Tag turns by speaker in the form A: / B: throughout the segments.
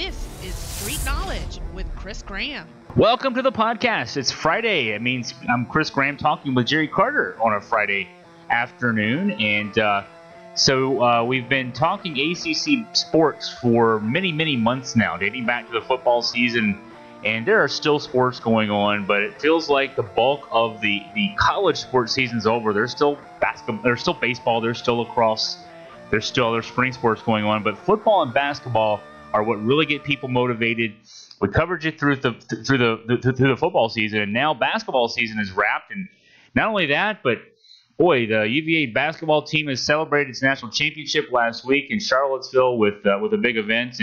A: This is Street Knowledge with Chris Graham.
B: Welcome to the podcast. It's Friday. It means I'm Chris Graham talking with Jerry Carter on a Friday afternoon. And so we've been talking ACC sports for many, many months now, dating back to the football season. And there are still sports going on, but it feels like the bulk of the college sports season's over. There's still basketball, there's still baseball, there's still lacrosse, there's still other spring sports going on. But football and basketball are what really get people motivated. We covered it through the football season, and now basketball season is wrapped. And not only that, but boy, the UVA basketball team has celebrated its national championship last week in Charlottesville with a big event.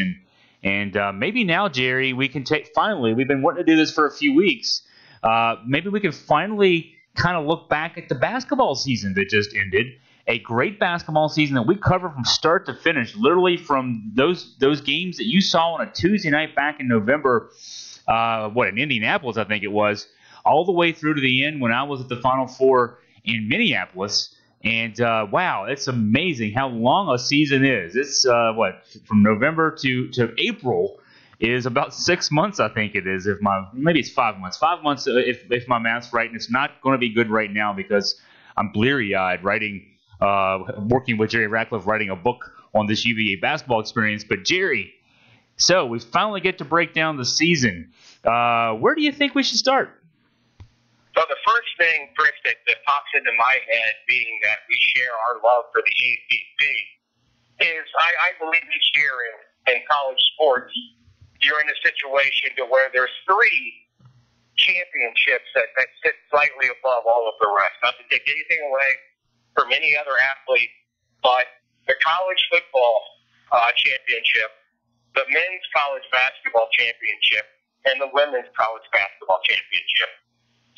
B: And maybe now, Jerry, we can finally, we've been wanting to do this for a few weeks. Maybe we can finally kind of look back at the basketball season that just ended. A great basketball season that we covered from start to finish, literally from those games that you saw on a Tuesday night back in November, in Indianapolis, I think it was, all the way through to the end when I was at the Final Four in Minneapolis. And, wow, it's amazing how long a season is. It's, from November to April is about 6 months, I think it is. Maybe it's 5 months. 5 months if my math's right. And it's not going to be good right now because I'm bleary-eyed working with Jerry Ratcliffe, writing a book on this UVA basketball experience. But, Jerry, so we finally get to break down the season. Where do you think we should start?
C: So the first thing, Chris, that pops into my head, being that we share our love for the ACC, is I believe each year in college sports, you're in a situation to where there's three championships that sit slightly above all of the rest. Not to take anything away from any other athlete, but the college football championship, the men's college basketball championship, and the women's college basketball championship.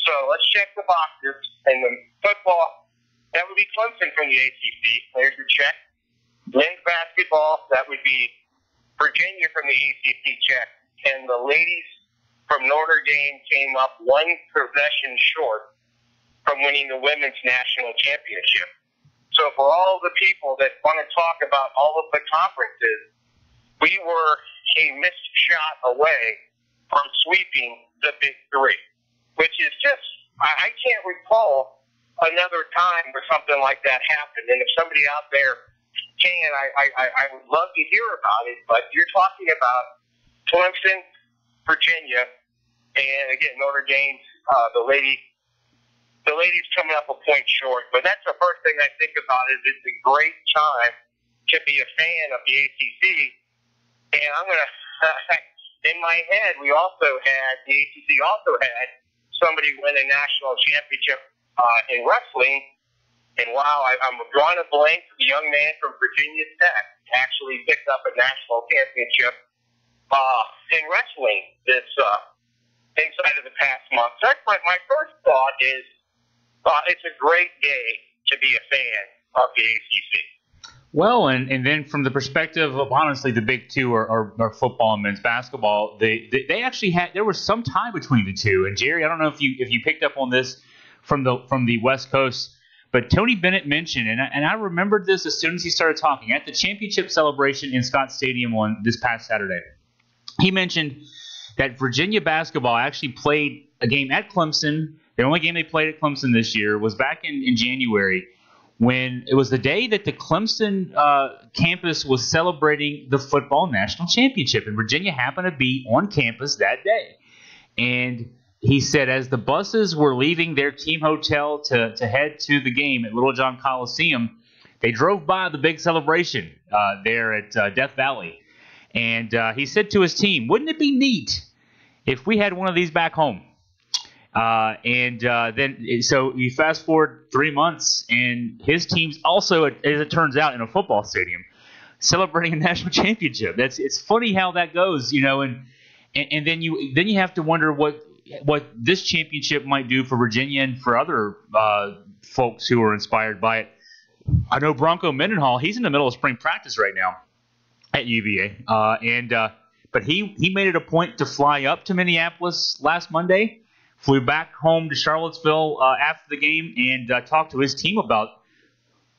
C: So let's check the boxes. And the football, that would be Clemson from the ACC. There's your check. Men's basketball, that would be Virginia from the ACC check. And the ladies from Notre Dame came up one possession short from winning the women's national championship. So for all the people that want to talk about all of the conferences, we were a missed shot away from sweeping the big three, which is just, I can't recall another time where something like that happened. And if somebody out there can, I would love to hear about it. But you're talking about Clemson, Virginia, and again, Notre Dame, the ladies coming up a point short. But that's the first thing I think about is it's a great time to be a fan of the ACC. And I'm going to, in my head, the ACC also had somebody win a national championship in wrestling. And wow, I'm drawing a blank. The young man from Virginia Tech actually picked up a national championship in wrestling this inside of the past month. So that's my first thought is it's a great day to be a fan of the ACC.
B: Well, and then from the perspective of, honestly, the big two are football and men's basketball. They actually there was some tie between the two. And Jerry, I don't know if you picked up on this from the West Coast, but Tony Bennett mentioned, and I remembered this as soon as he started talking at the championship celebration in Scott Stadium on this past Saturday. He mentioned that Virginia basketball actually played a game at Clemson. The only game they played at Clemson this year was back in January, when it was the day that the Clemson campus was celebrating the football national championship. And Virginia happened to be on campus that day. And he said as the buses were leaving their team hotel to head to the game at Little John Coliseum, they drove by the big celebration there at Death Valley. And he said to his team, wouldn't it be neat if we had one of these back home? So you fast forward 3 months, and his team's also, as it turns out, in a football stadium celebrating a national championship. It's funny how that goes, and then you have to wonder what this championship might do for Virginia and for other folks who are inspired by it. I know Bronco Mendenhall, he's in the middle of spring practice right now at UVA, but he made it a point to fly up to Minneapolis last Monday. Flew back home to Charlottesville after the game and talked to his team about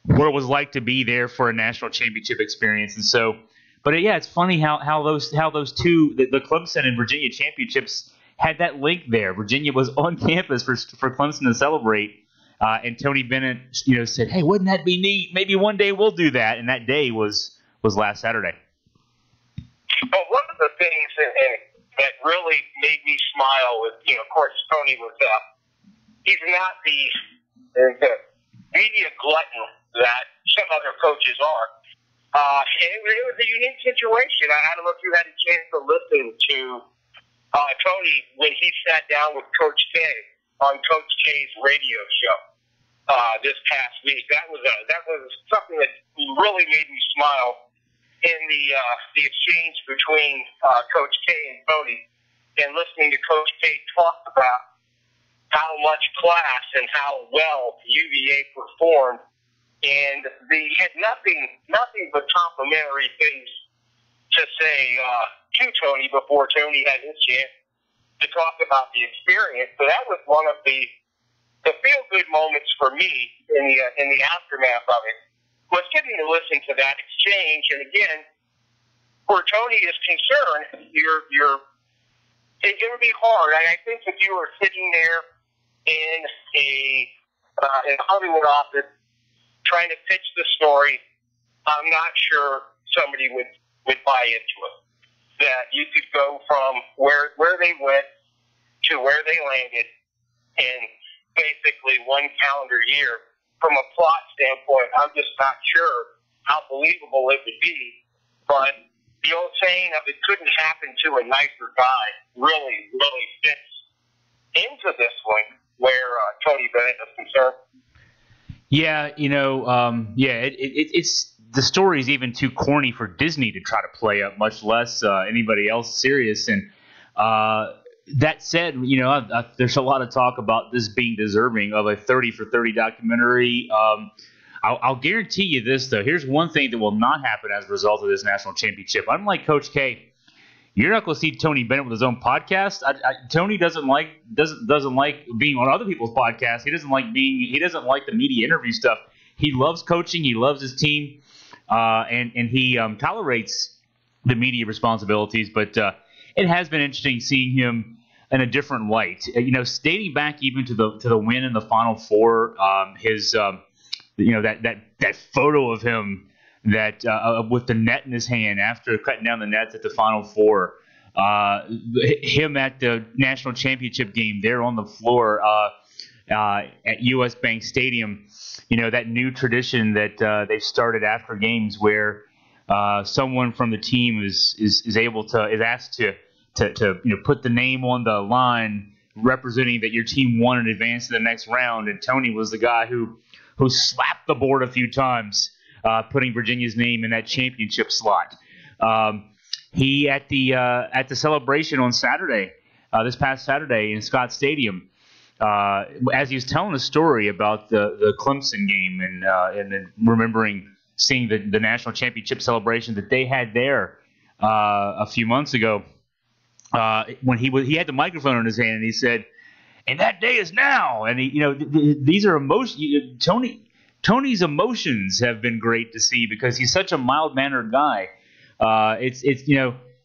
B: what it was like to be there for a national championship experience. And so But yeah, it's funny how those two, the Clemson and Virginia championships, had that link there. Virginia was on campus for Clemson to celebrate, and Tony Bennett, said, "Hey, wouldn't that be neat? Maybe one day we'll do that." And that day was last Saturday.
C: Well, one of the things that really made me smile was, of course, Tony was he's not the media glutton that some other coaches are. And it was a unique situation. I don't know if you had a chance to listen to Tony when he sat down with Coach K on Coach K's radio show this past week. That was something that really made me smile in the exchange between Coach K and Tony, and listening to Coach K talk about how much class and how well UVA performed. And they had nothing but complimentary things to say to Tony before Tony had his chance to talk about the experience. So that was one of the feel-good moments for me in the aftermath of it, was getting to listen to that exchange. And again, where Tony is concerned, it would be hard. I think if you were sitting there in a Hollywood office trying to pitch the story, I'm not sure somebody would buy into it. That you could go from where they went to where they landed in basically one calendar year. From a plot standpoint, I'm just not sure how believable it would be. But the old saying of "it couldn't happen to a nicer guy" really, really fits into this one where Tony Bennett is concerned.
B: Yeah, it's the story's even too corny for Disney to try to play up, much less anybody else serious. And that said, there's a lot of talk about this being deserving of a 30 for 30 documentary. I'll guarantee you this, though. Here's one thing that will not happen as a result of this national championship. Unlike Coach K, you're not going to see Tony Bennett with his own podcast. Tony doesn't like being on other people's podcasts. He doesn't like the media interview stuff. He loves coaching. He loves his team, and he tolerates the media responsibilities. But it has been interesting seeing him in a different light. Dating back even to the win in the Final Four, that photo of him that with the net in his hand after cutting down the nets at the Final Four, him at the national championship game there on the floor at US Bank Stadium, that new tradition that they've started after games where someone from the team is asked to put the name on the line representing that your team won in advance to the next round. And Tony was the guy who slapped the board a few times, putting Virginia's name in that championship slot. He at the celebration on Saturday, this past Saturday in Scott Stadium, as he was telling the story about the Clemson game and then remembering seeing the national championship celebration that they had there a few months ago, when he had the microphone in his hand and he said, "And that day is now." And these are emotions. Tony's emotions have been great to see because he's such a mild-mannered guy.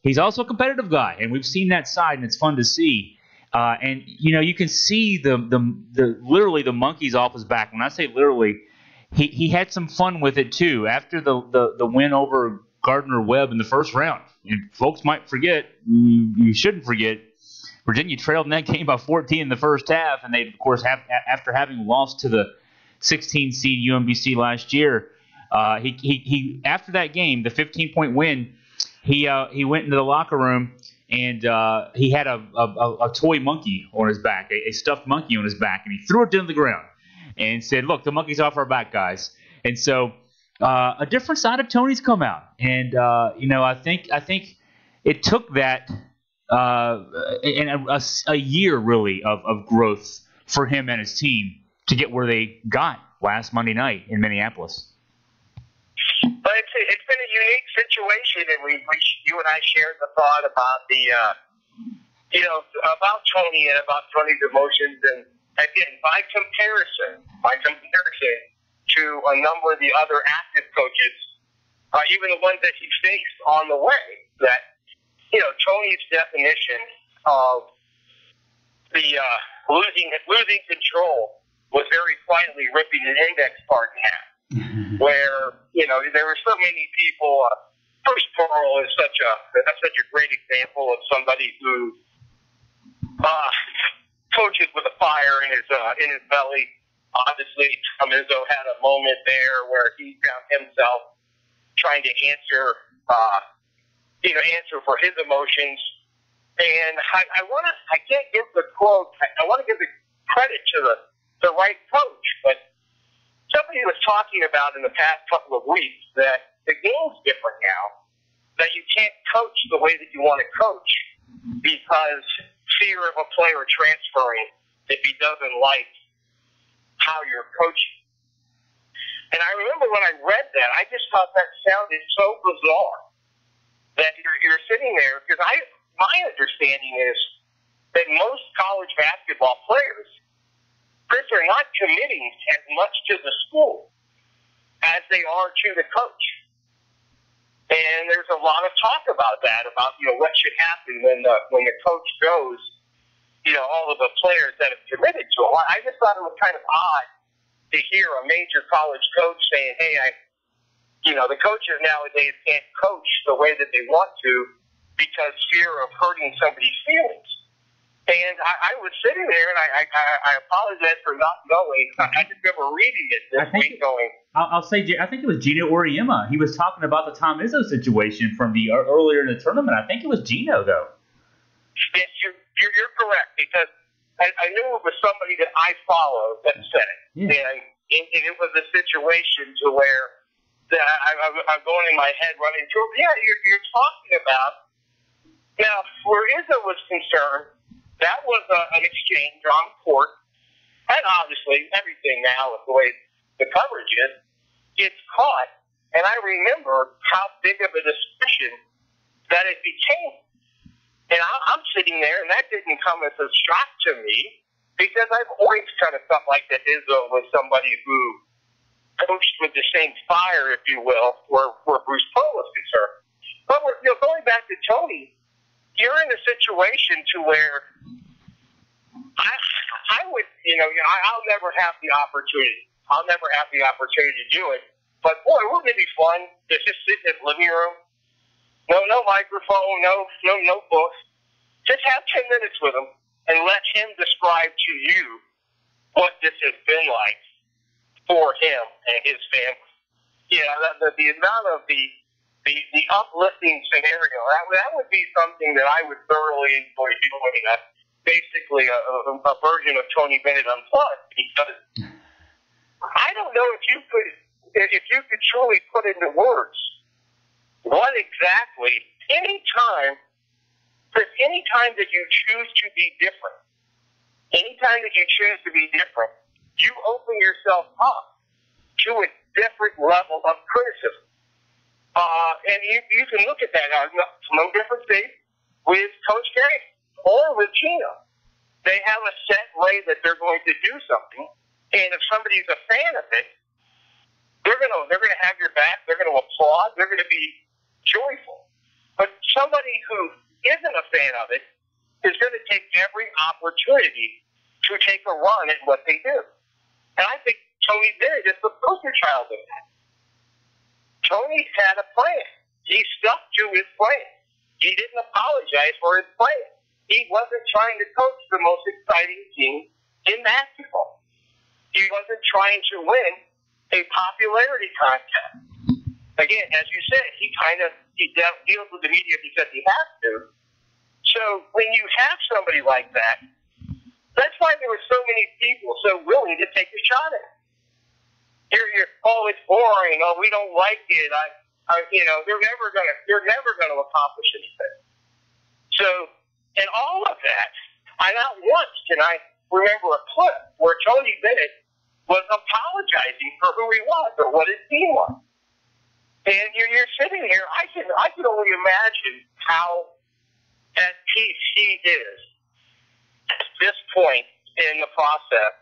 B: He's also a competitive guy, and we've seen that side, and it's fun to see. And you can see the literally the monkeys off his back. When I say literally, he had some fun with it too after the win over Gardner-Webb in the first round. And folks might forget, you shouldn't forget, Virginia trailed in that game by 14 in the first half, and they, of course, after having lost to the 16 seed UMBC last year, he after that game, the 15-point win, he went into the locker room and he had a toy monkey on his back, a stuffed monkey on his back, and he threw it down the ground and said, "Look, the monkey's off our back, guys." And so a different side of Tony's come out, and I think it took that and a year really of growth for him and his team to get where they got last Monday night in Minneapolis.
C: But it's been a unique situation, and you and I shared the thought about about Tony and about Tony's emotions, and again, by comparison to a number of the other active coaches even the ones that he faced on the way. That, Tony's definition of the losing control was very quietly ripping an index card in half. Where, there were so many people. Bruce Pearl is such a great example of somebody who coaches with a fire in his belly. Obviously, Tom Izzo had a moment there where he found himself trying to answer for his emotions. And I can't give the quote. I want to give the credit to the right coach, but somebody was talking about in the past couple of weeks that the game's different now, that you can't coach the way that you want to coach because fear of a player transferring if he doesn't like how you're coaching. And I remember when I read that, I just thought that sounded so bizarre that you're sitting there, because my understanding is that most college basketball players, Chris, are not committing as much to the school as they are to the coach. And there's a lot of talk about that, about what should happen when the coach goes, all of the players that have committed to him. I just thought it was kind of odd to hear a major college coach saying, hey, the coaches nowadays can't coach the way that they want to because fear of hurting somebody's feelings. And I was sitting there, and I apologize for not knowing. I just remember reading it this week going.
B: I'll say, I think it was Gino Oriema. He was talking about the Tom Izzo situation from the earlier in the tournament. I think it was Gino, though.
C: Yes, you're correct, because I knew it was somebody that I followed that said it. Yeah. And it was a situation to where I'm going in my head running through. Yeah, you're talking about. Now, where Izzo was concerned, that was an exchange on court, and obviously everything now with the way the coverage is, gets caught. And I remember how big of a discussion that it became. And I'm sitting there, and that didn't come as a shock to me, because I've always kind of felt like that Izzo was somebody who coached with the same fire, if you will, where Bruce Pearl was concerned. But going back to Tony, you're in a situation to where I would, I'll never have the opportunity. I'll never have the opportunity to do it. But boy, wouldn't it be fun to just sit in his living room? No microphone, no books. Just have 10 minutes with him and let him describe to you what this has been like for him and his family. The amount of the uplifting scenario, that would be something that I would thoroughly enjoy doing. Basically a version of Tony Bennett Unplugged, because I don't know if you could truly put into words what exactly, anytime that you choose to be different, you open yourself up to a different level of criticism. And you can look at that no different thing with Coach Gray or with Gino. They have a set way that they're going to do something, and if somebody's a fan of it, they're gonna have your back. They're gonna applaud. They're gonna be joyful. But somebody who isn't a fan of it is going to take every opportunity to take a run at what they do. And I think Tony Bennett is the poster child of that. Tony had a plan. He stuck to his plan. He didn't apologize for his plan. He wasn't trying to coach the most exciting team in basketball. He wasn't trying to win a popularity contest. Again, as you said, he deals with the media because he has to. So when you have somebody like that, that's why there were so many people so willing to take a shot at it. It's boring. Oh, we don't like it. They're never gonna accomplish anything. So, in all of that, not once can I remember a clip where Tony Bennett was apologizing for who he was or what his team was. And you're sitting here, I can only imagine how at peace he is at this point in the process.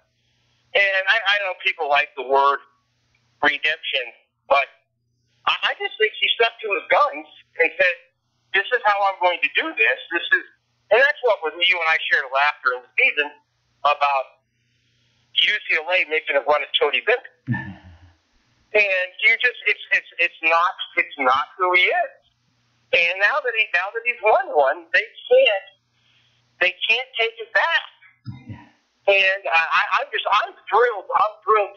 C: And I know people like the word redemption, but I just think he stuck to his guns and said, "This is how I'm going to do this. And that's what you and I shared laughter in the season about UCLA making a run at Tony Bennett. And it's not who he is. And now that he's won one, they can't take it back. And I'm thrilled. I'm thrilled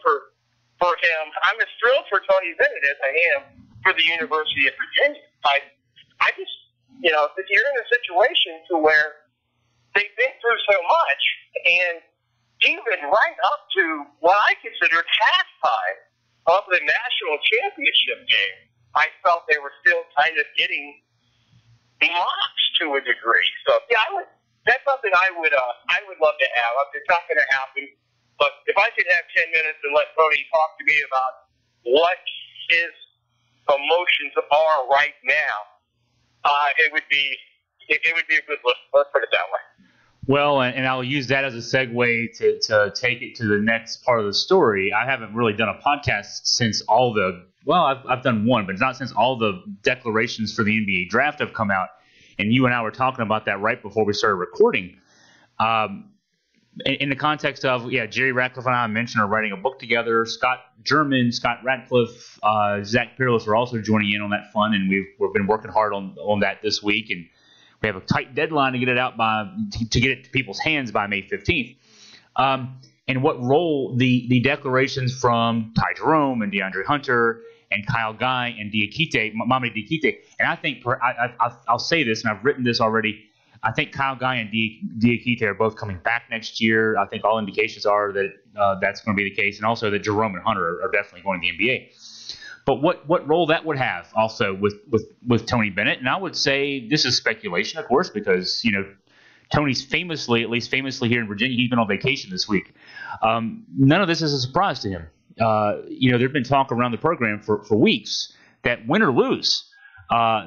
C: for him. I'm as thrilled for Tony Bennett as I am for the University of Virginia. I just, if you're in a situation to where they've been through so much, and even right up to what I considered halftime of the national championship game, I felt they were still kind of getting mocked to a degree. So yeah, that's something I would love to have. It's not going to happen, but if I could have 10 minutes and let Tony talk to me about what his emotions are right now, it would be a good listen. Let's put it that way.
B: Well, and I'll use that as a segue to take it to the next part of the story. I haven't really done a podcast since I've done one, but not since all the declarations for the NBA draft have come out. And you and I were talking about that right before we started recording. In the context of, Jerry Ratcliffe and I mentioned are writing a book together. Scott German, Scott Ratcliffe, Zach Peerless are also joining in on that fun, and we've been working hard on that this week. And we have a tight deadline to get it out to get it to people's hands by May 15th. And what role the declarations from Ty Jerome and DeAndre Hunter and Kyle Guy and Mamadi Diakite, and I think I'll say this, and I've written this already. I think Kyle Guy and Diakite are both coming back next year. I think all indications are that that's going to be the case, and also that Jerome and Hunter are definitely going to the NBA. But what role that would have also with Tony Bennett, and I would say this is speculation, of course, because Tony's famously here in Virginia, he's been on vacation this week. None of this is a surprise to him. There'd been talk around the program for weeks that win or lose,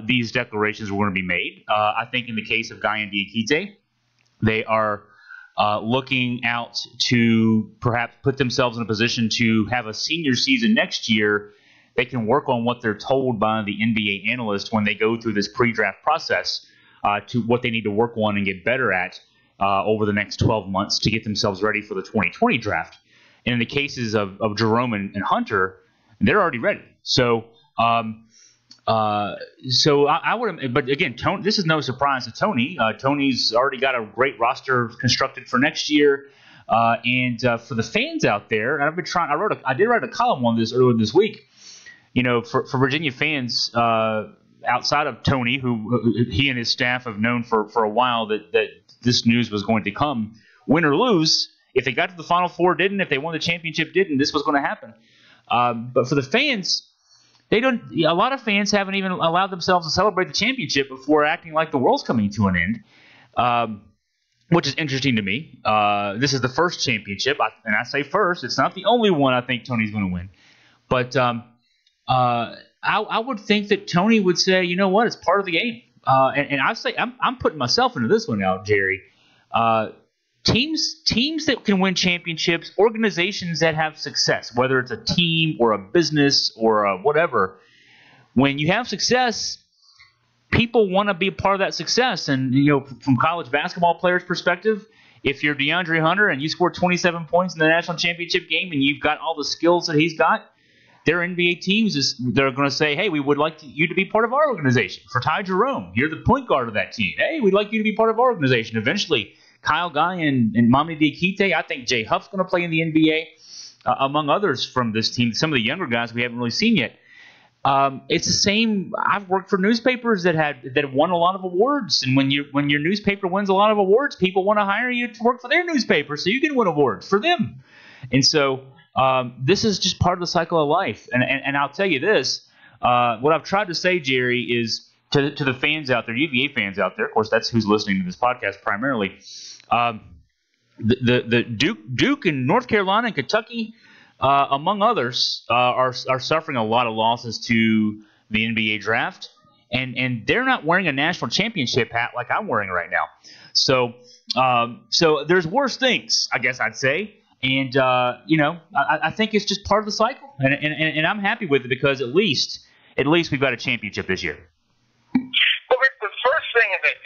B: these declarations were going to be made. I think in the case of Guy and Diakite, they are looking out to perhaps put themselves in a position to have a senior season next year. They can work on what they're told by the NBA analyst when they go through this pre-draft process to what they need to work on and get better at over the next 12 months to get themselves ready for the 2020 draft. And in the cases of Jerome and Hunter, they're already ready. So I would, but again, Tony, this is no surprise to Tony. Tony's already got a great roster constructed for next year. And for the fans out there, and I've been trying. I did write a column on this earlier this week. For Virginia fans outside of Tony, who he and his staff have known for a while that this news was going to come, win or lose. If they got to the Final Four, didn't. If they won the championship, didn't. This was going to happen. But for the fans, they don't. A lot of fans haven't even allowed themselves to celebrate the championship before acting like the world's coming to an end, which is interesting to me. This is the first championship, and I say first. It's not the only one I think Tony's going to win. But I would think that Tony would say, you know what, it's part of the game. And I say I'm putting myself into this one out, Jerry. Teams that can win championships, organizations that have success, whether it's a team or a business or whatever, when you have success, people want to be a part of that success. And from college basketball players' perspective, if you're DeAndre Hunter and you scored 27 points in the national championship game and you've got all the skills that he's got, their NBA teams they're going to say, hey, we would like you to be part of our organization. For Ty Jerome, you're the point guard of that team. Hey, we'd like you to be part of our organization. Eventually, Kyle Guy and Mamadi Diakite, I think Jay Huff's going to play in the NBA, among others from this team. Some of the younger guys we haven't really seen yet. It's the same. I've worked for newspapers that won a lot of awards, and when your newspaper wins a lot of awards, people want to hire you to work for their newspaper so you can win awards for them. And so this is just part of the cycle of life. And I'll tell you this: what I've tried to say, Jerry, is to the fans out there, UVA fans out there. Of course, that's who's listening to this podcast primarily. The Duke and North Carolina and Kentucky, among others, are suffering a lot of losses to the NBA draft, and they're not wearing a national championship hat like I'm wearing right now. So there's worse things, I guess I'd say, and I think it's just part of the cycle, and I'm happy with it because at least at least we've got a championship this year.
C: Well, Rick, the first thing that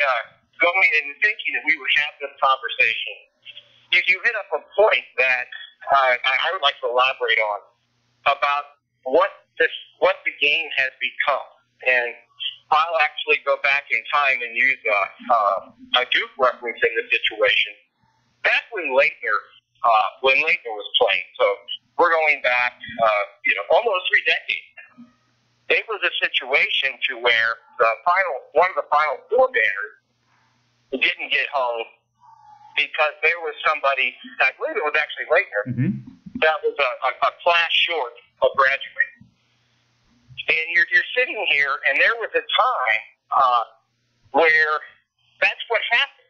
C: going and thinking that we would have this conversation, you hit up a point that I would like to elaborate on about what the game has become. And I'll actually go back in time and use a Duke reference in this situation. Back when Leitner was playing, so we're going back, almost 3 decades. It was a situation to where one of the final 4 banners didn't get home because there was somebody, I believe it was actually Leitner, that was a class short of graduating. And you're sitting here, and there was a time where that's what happened.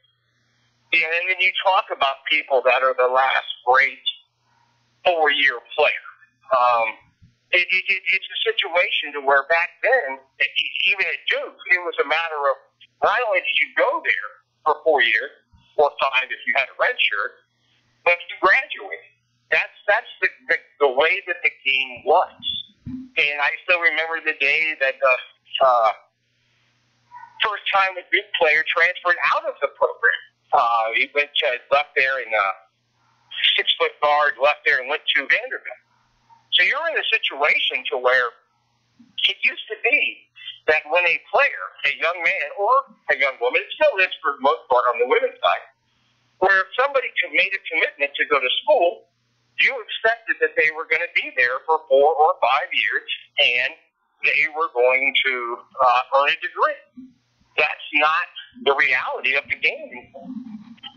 C: And then you talk about people that are the last great 4-year player. It's a situation to where back then, even at Duke, it was a matter of not only did you go there for 4 years, or 5 if you had a red shirt, but you graduated. That's the way that the game was. And I still remember the day that the first time a Duke player transferred out of the program. He left there in 6-foot guard, left there and went to Vanderbilt. So you're in a situation to where it used to be that when a player, a young man or a young woman, it still is for the most part on the women's side, where if somebody made a commitment to go to school, you expected that they were going to be there for 4 or 5 years and they were going to earn a degree. That's not the reality of the game anymore.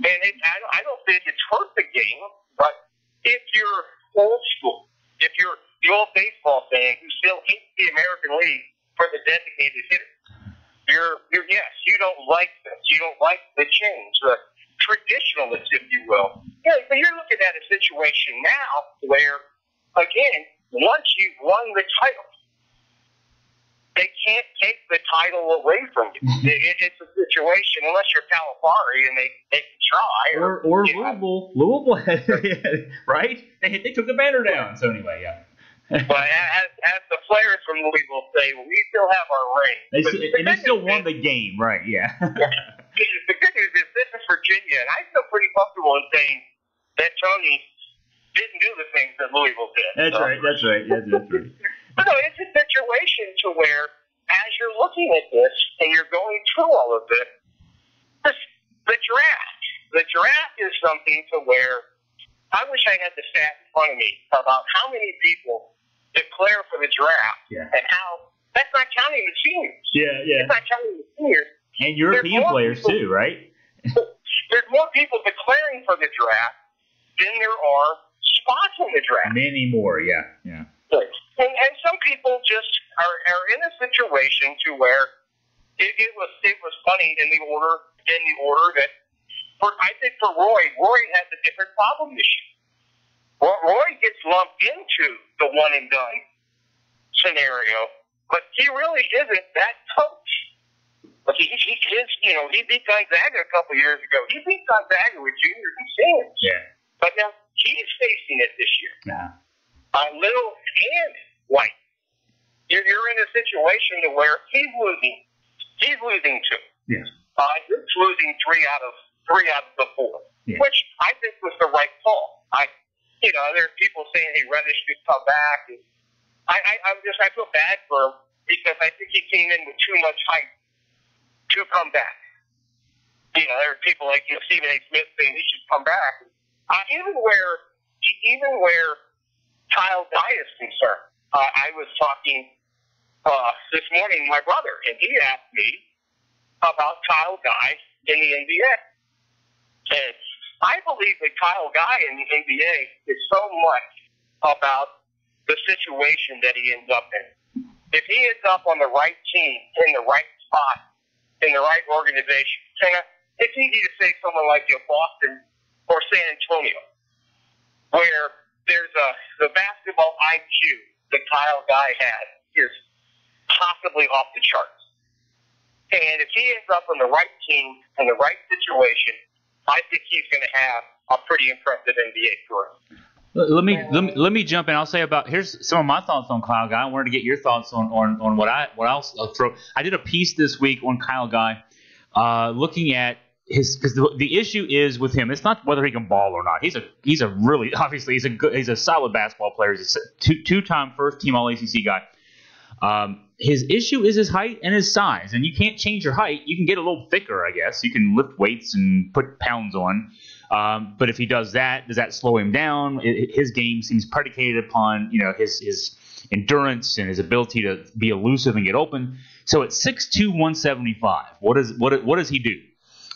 C: And I don't think it's hurt the game, but if you're old school, if you're the old baseball fan who still hates the American League for the designated hitter, yes, you don't like this. You don't like the change, the traditionalists, if you will. Yeah, but you're looking at a situation now where, again, once you've won the title, they can't take the title away from you. It's a situation, unless you're Calipari and they can try.
B: Or Louisville. Louisville, right? They took the banner down. So anyway, yeah.
C: But as the players from Louisville say, well, we still have our ring.
B: They still won the game, right? Yeah.
C: The good news is this is Virginia, and I feel pretty comfortable in saying that Tony didn't do the things that Louisville did.
B: That's right.
C: But no, it's a situation to where, as you're looking at this and you're going through all of this, the draft is something to where I wish I had the stat in front of me about how many people declare for the draft and how that's not counting the seniors.
B: Yeah.
C: It's not counting the seniors.
B: And European players too, right?
C: There's more people declaring for the draft than there are spots in the draft.
B: Many more, yeah.
C: And some people just are in a situation to where it was funny in the order that I think for Roy has a different problem this year. Roy gets lumped into the one and done scenario, but he really isn't that coach. Like he beat Gonzaga a couple years ago. He beat Gonzaga with juniors and seniors. Yeah. But now he's facing it this year.
B: Yeah.
C: Little and White. You're in a situation to where he's losing. He's losing 2.
B: Yeah.
C: He's losing 3 out of the 4, which I think was the right call. There's people saying, "Hey, Reddish should come back." And I feel bad for him because I think he came in with too much hype to come back. There are people like Stephen A. Smith saying he should come back. Even where Kyle Guy is concerned. I was talking this morning to my brother, and he asked me about Kyle Guy in the NBA. And I believe that Kyle Guy in the NBA is so much about the situation that he ends up in. If he ends up on the right team, in the right spot, in the right organization, and it's easy to say someone like Boston or San Antonio, where there's the basketball IQ that Kyle Guy had is possibly off the charts. And if he ends up on the right team in the right situation, I think he's going to have a pretty impressive NBA career.
B: Let me jump in. I'll say about here's some of my thoughts on Kyle Guy. I wanted to get your thoughts on what else I'll throw. I did a piece this week on Kyle Guy, looking at his because the issue is with him. It's not whether he can ball or not. He's a really obviously he's a solid basketball player. He's a two-time first team All ACC guy. His issue is his height and his size, and you can't change your height. You can get a little thicker, I guess. You can lift weights and put pounds on. But if he does that, does that slow him down? His game seems predicated upon his endurance and his ability to be elusive and get open. So at 6'2", 175, what does he do?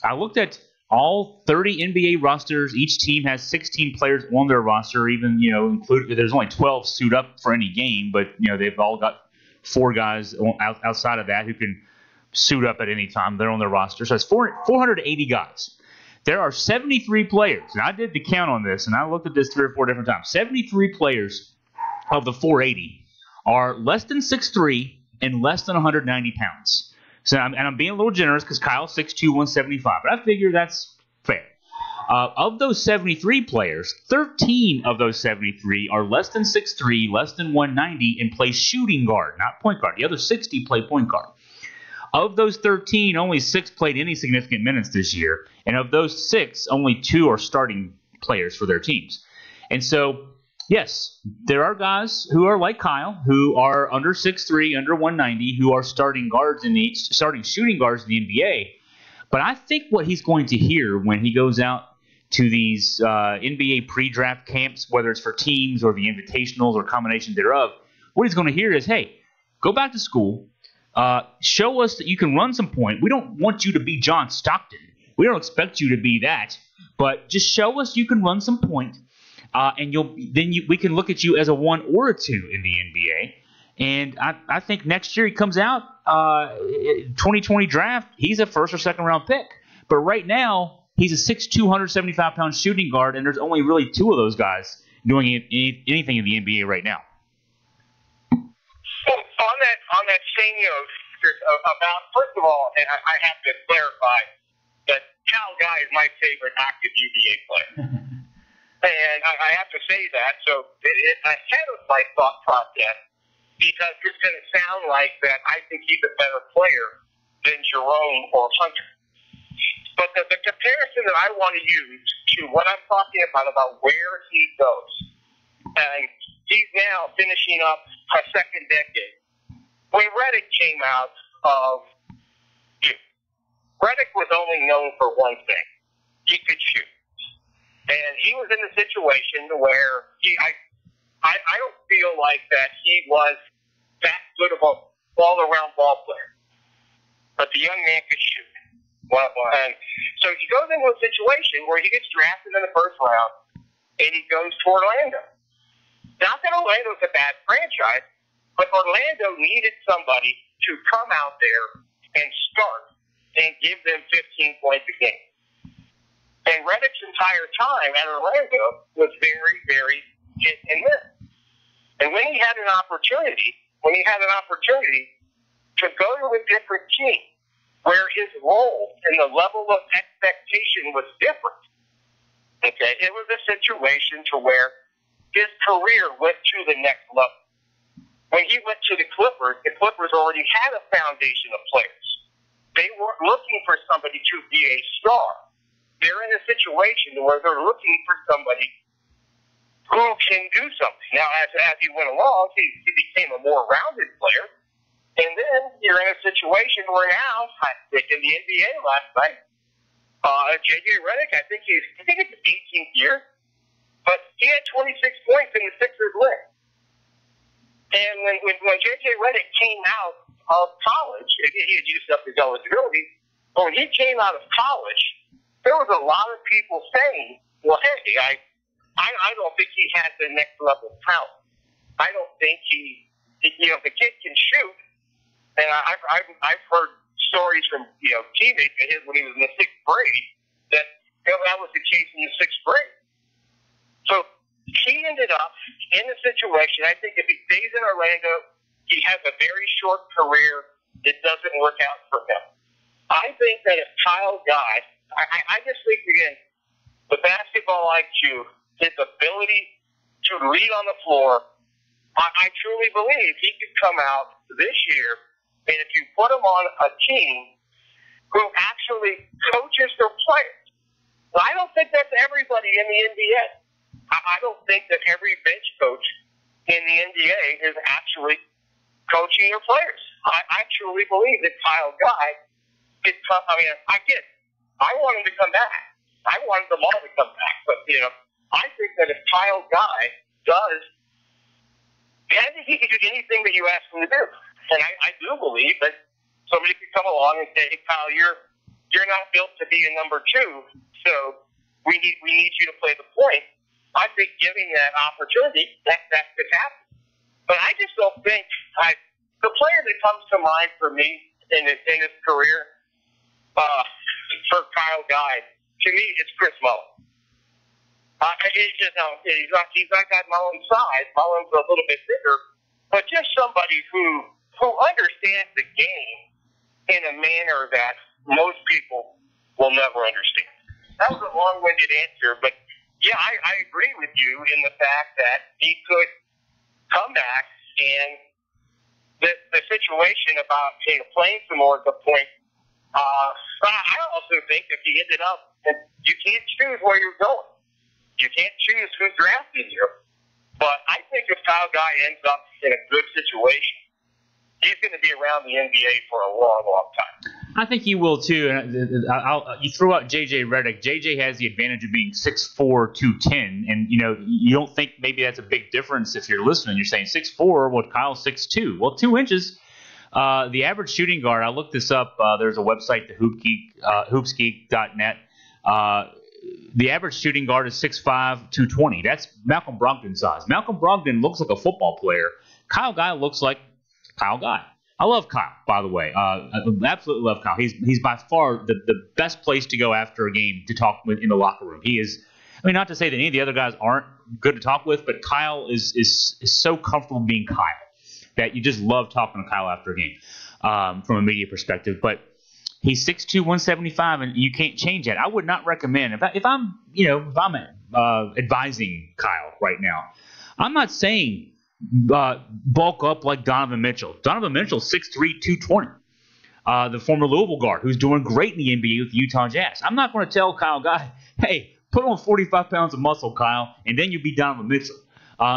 B: I looked at all 30 NBA rosters. Each team has 16 players on their roster. Even included, there's only 12 suit up for any game, but they've all got 4 guys outside of that who can suit up at any time. They're on their roster. So it's 480 guys. There are 73 players, and I did the count on this, and I looked at this 3 or 4 different times. 73 players of the 480 are less than 6'3" and less than 190 pounds. So, I'm being a little generous because Kyle's 6'2", 175, but I figure that's fair. Of those 73 players, 13 of those 73 are less than 6'3", less than 190, and play shooting guard, not point guard. The other 60 play point guard. Of those 13, only 6 played any significant minutes this year, and of those 6, only 2 are starting players for their teams. And so, yes, there are guys who are like Kyle, who are under 6'3", under 190, who are starting shooting guards in the NBA. But I think what he's going to hear when he goes out to these NBA pre-draft camps, whether it's for teams or the invitationals or combination thereof, what he's going to hear is, hey, go back to school. Show us that you can run some point. We don't want you to be John Stockton. We don't expect you to be that. But just show us you can run some point, and we can look at you as a 1 or a 2 in the NBA. And I think next year he comes out, 2020 draft, he's a first or second round pick. But right now, he's a 6'2", 175-pound shooting guard, and there's only really 2 of those guys doing anything in the NBA right now.
C: On that same note, about first of all, and I have to clarify that Cal Guy is my favorite active UVA player, and I have to say that. So ahead of my thought process, because it's going to sound like that I think he's a better player than Jerome or Hunter. But the comparison that I want to use to what I'm talking about where he goes, and he's now finishing up a second decade. When Reddick came out of Duke, Reddick was only known for one thing. He could shoot. And he was in a situation where I don't feel like that he was that good of a all-around ball player. But the young man could shoot. And so he goes into a situation where he gets drafted in the first round, and he goes to Orlando. Not that Orlando's a bad franchise, but Orlando needed somebody to come out there and start and give them 15 points a game. And Reddick's entire time at Orlando was very, very hit and miss. And when he had an opportunity to go to a different team where his role and the level of expectation was different, okay, it was a situation to where his career went to the next level. When he went to the Clippers already had a foundation of players. They weren't looking for somebody to be a star. They're in a situation where they're looking for somebody who can do something. Now, as he went along, he became a more rounded player. And then you're in a situation where now, I think in the NBA last night, J.J. Redick, I think it's his 18th year, but he had 26 points in the Sixers win. And when J.J. Redick came out of college, he had used up his eligibility, but when he came out of college, there was a lot of people saying, well, hey, I don't think he has the next level talent. I don't think the kid can shoot. And I've heard stories from, teammates of his when he was in the 6th grade that that was the case in the 6th grade. So he ended up in a situation, I think if he stays in Orlando, he has a very short career. It doesn't work out for him. I think that if Kyle Guy, I just think, again, the basketball IQ, his ability to lead on the floor. I truly believe he could come out this year, and if you put him on a team who actually coaches their players, I don't think that's everybody in the NBA. I don't think that every bench coach in the NBA is actually coaching their players. I truly believe that Kyle Guy is. I mean, I get it. I want him to come back. I wanted them all to come back, but I think that if Kyle Guy does, I think he can do anything that you ask him to do, and I do believe that somebody could come along and say, "Hey, Kyle, you're not built to be a number two, so we need you to play the point." I think giving that opportunity, that could happen. But I just don't think the player that comes to mind for me in his career for Kyle Guy, to me, it's Chris Mullin. He's not got Mullin's size. Mullin's a little bit bigger, but just somebody who understands the game in a manner that most people will never understand. That was a long-winded answer, but yeah, I agree with you in the fact that he could come back, and the situation about playing some more at the point. I also think if he ended up, you can't choose where you're going. You can't choose who's drafting you. But I think if Kyle Guy ends up in a good situation, he's going to be around the NBA for a long, long time.
B: I think he will too. And you throw out J.J. Redick. J.J. has the advantage of being 6'4", 210, and you don't think maybe that's a big difference if you're listening. You're saying 6'4", well, Kyle's 6'2". Well, 2 inches. The average shooting guard. I looked this up. There's a website, the hoopsgeek.net. The average shooting guard is 6'5", 220. That's Malcolm Brogdon's size. Malcolm Brogdon looks like a football player. Kyle Guy looks like Kyle Guy. I love Kyle, by the way. I absolutely love Kyle. He's by far the best place to go after a game to talk with in the locker room. He is. I mean, not to say that any of the other guys aren't good to talk with, but Kyle is so comfortable being Kyle that you just love talking to Kyle after a game from a media perspective. But he's 6'2", 175, and you can't change that. I would not recommend if I'm advising Kyle right now, I'm not saying bulk up like Donovan Mitchell. Donovan Mitchell, 6'3", 220. The former Louisville guard who's doing great in the NBA with the Utah Jazz. I'm not going to tell Kyle Guy, hey, put on 45 pounds of muscle, Kyle, and then you'll be Donovan Mitchell.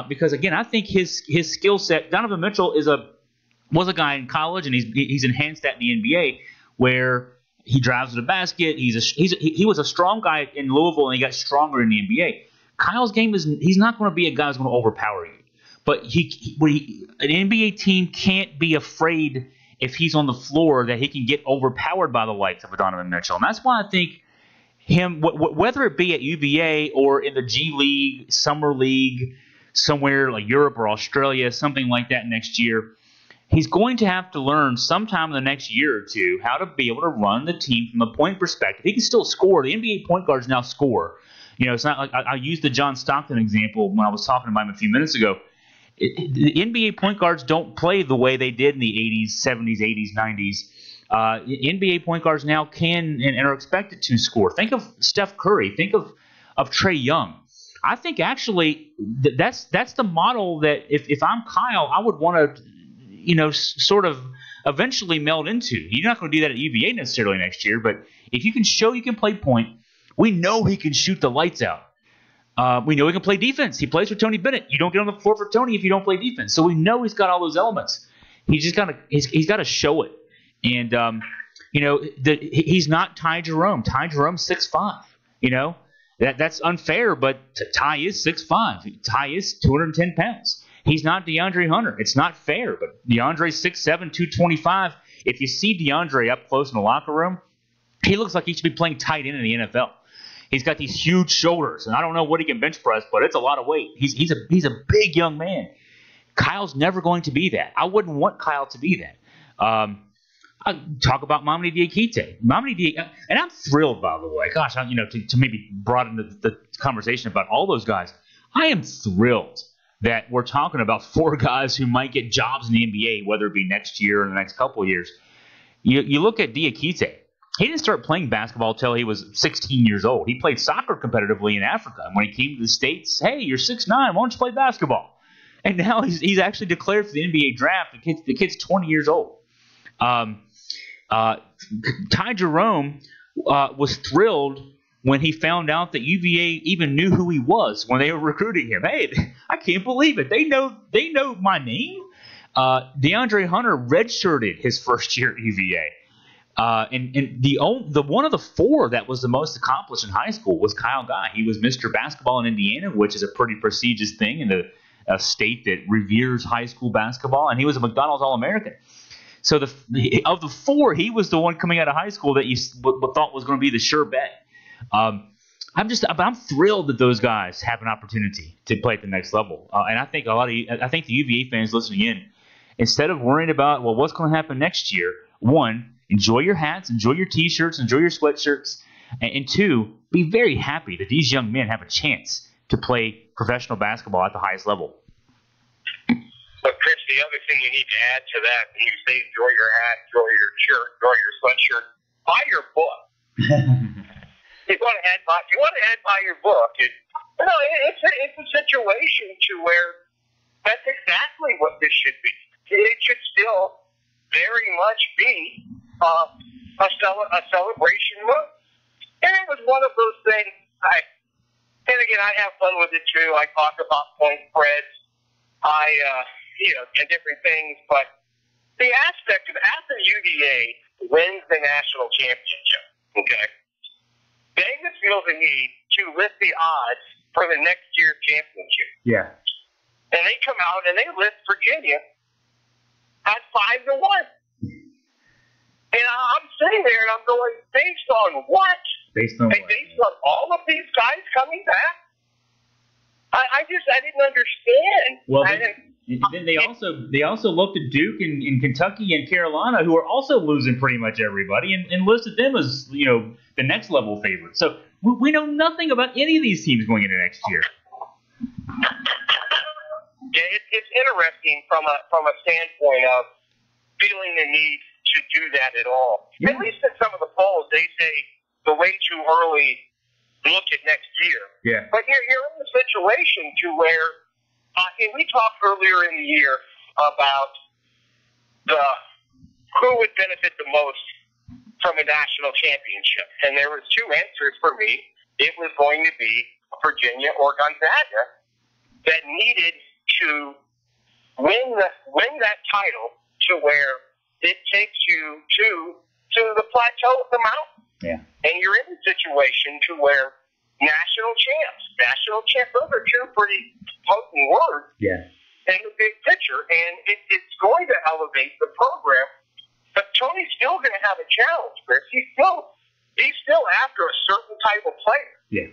B: Because, again, I think his skill set, Donovan Mitchell was a guy in college, and he's enhanced that in the NBA where he drives to the basket. He was a strong guy in Louisville, and he got stronger in the NBA. Kyle's game he's not going to be a guy who's going to overpower you. But an NBA team can't be afraid if he's on the floor that he can get overpowered by the likes of a Donovan Mitchell. And that's why I think him, whether it be at UVA or in the G League, Summer League, somewhere like Europe or Australia, something like that next year, he's going to have to learn sometime in the next year or two how to be able to run the team from a point perspective. He can still score. The NBA point guards now score. It's not like I used the John Stockton example when I was talking about him a few minutes ago. The NBA point guards don't play the way they did in the 80s, 70s, 80s, 90s. NBA point guards now can and are expected to score. Think of Steph Curry. Think of Trae Young. I think actually that's the model that if I'm Kyle, I would want to, sort of eventually meld into. You're not going to do that at UVA necessarily next year, but if you can show you can play point, we know he can shoot the lights out. We know he can play defense. He plays for Tony Bennett. You don't get on the floor for Tony if you don't play defense. So we know he's got all those elements. He's got to show it. And he's not Ty Jerome. Ty Jerome's 6'5". That's unfair, but Ty is 6'5". Ty is 210 pounds. He's not DeAndre Hunter. It's not fair, but DeAndre's 6'7", 225. If you see DeAndre up close in the locker room, he looks like he should be playing tight end in the NFL. He's got these huge shoulders, and I don't know what he can bench press, but it's a lot of weight. He's a big young man. Kyle's never going to be that. I wouldn't want Kyle to be that. I talk about Mamadi Diakite. And I'm thrilled, by the way. Gosh, to maybe broaden the conversation about all those guys. I am thrilled that we're talking about 4 guys who might get jobs in the NBA, whether it be next year or the next couple of years. You look at Diakite. he didn't start playing basketball until he was 16 years old. He played soccer competitively in Africa. And when he came to the States, hey, you're 6'9", why don't you play basketball? And now he's actually declared for the NBA draft. The kid's 20 years old. Ty Jerome was thrilled when he found out that UVA even knew who he was when they were recruiting him. Hey, I can't believe it. They know my name. DeAndre Hunter redshirted his first year at UVA. And the one of the four that was the most accomplished in high school was Kyle Guy. He was Mr. Basketball in Indiana, which is a pretty prestigious thing in a state that reveres high school basketball, and he was a McDonald's All-American. So of the four, he was the one coming out of high school that you thought was going to be the sure bet. I'm thrilled that those guys have an opportunity to play at the next level, and I think the UVA fans listening in, instead of worrying about what's going to happen next year, one, enjoy your hats, enjoy your T-shirts, enjoy your sweatshirts, and two, be very happy that these young men have a chance to play professional basketball at the highest level.
C: But Chris, the other thing you need to add to that, when you say enjoy your hat, enjoy your shirt, enjoy your sweatshirt, buy your book. You want to head by your book. It's a situation to where that's exactly what this should be. It should still very much be a celebration month. And it was one of those things. And again, I have fun with it too. I talk about point spreads, and different things. But the aspect of after UVA wins the national championship, okay, Vegas feels the need to lift the odds for the next year's championship.
B: Yeah.
C: And they come out and they list Virginia at 5-1. And I'm sitting there and I'm going, based on what?
B: Based on
C: all of these guys coming back? I didn't understand.
B: Well, then they also looked at Duke and Kentucky and Carolina, who are also losing pretty much everybody, and listed them as the next level favorites. So we know nothing about any of these teams going into next year.
C: Yeah, it's interesting from a standpoint of feeling the need to do that at all. Yeah. At least in some of the polls, they say the way too early look at next year.
B: Yeah.
C: But you're in a situation to where, and we talked earlier in the year about who would benefit the most from a national championship, and there was two answers for me. It was going to be Virginia or Gonzaga that needed to win that title to where it takes you to the plateau of the mountain.
B: Yeah.
C: And you're in a situation to where national champs, those are two pretty potent words.
B: Yeah.
C: In the big picture, and it's going to elevate the program. But Tony's still going to have a challenge, Chris. He's still after a certain type of player.
B: Yeah.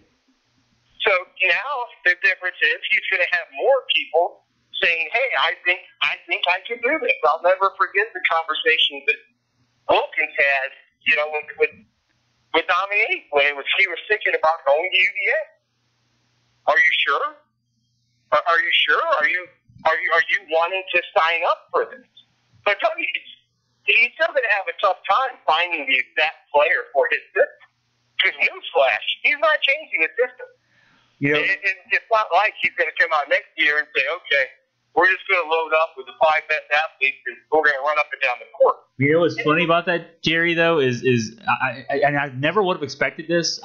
C: So now the difference is he's going to have more people saying, "Hey, I think I can do this." I'll never forget the conversations that Wilkins had, with Dominique when he was thinking about going to UVA. Are you sure? Are you sure? Are you wanting to sign up for this? But Tony, he's still going to have a tough time finding the exact player for his system. Because newsflash, he's not changing his system. It's not like he's going to come out next year and say, "Okay, we're just going to load up with the 5 best athletes and we're going to run up and down the court."
B: You know what's funny about that, Jerry, though, is I never would have expected this.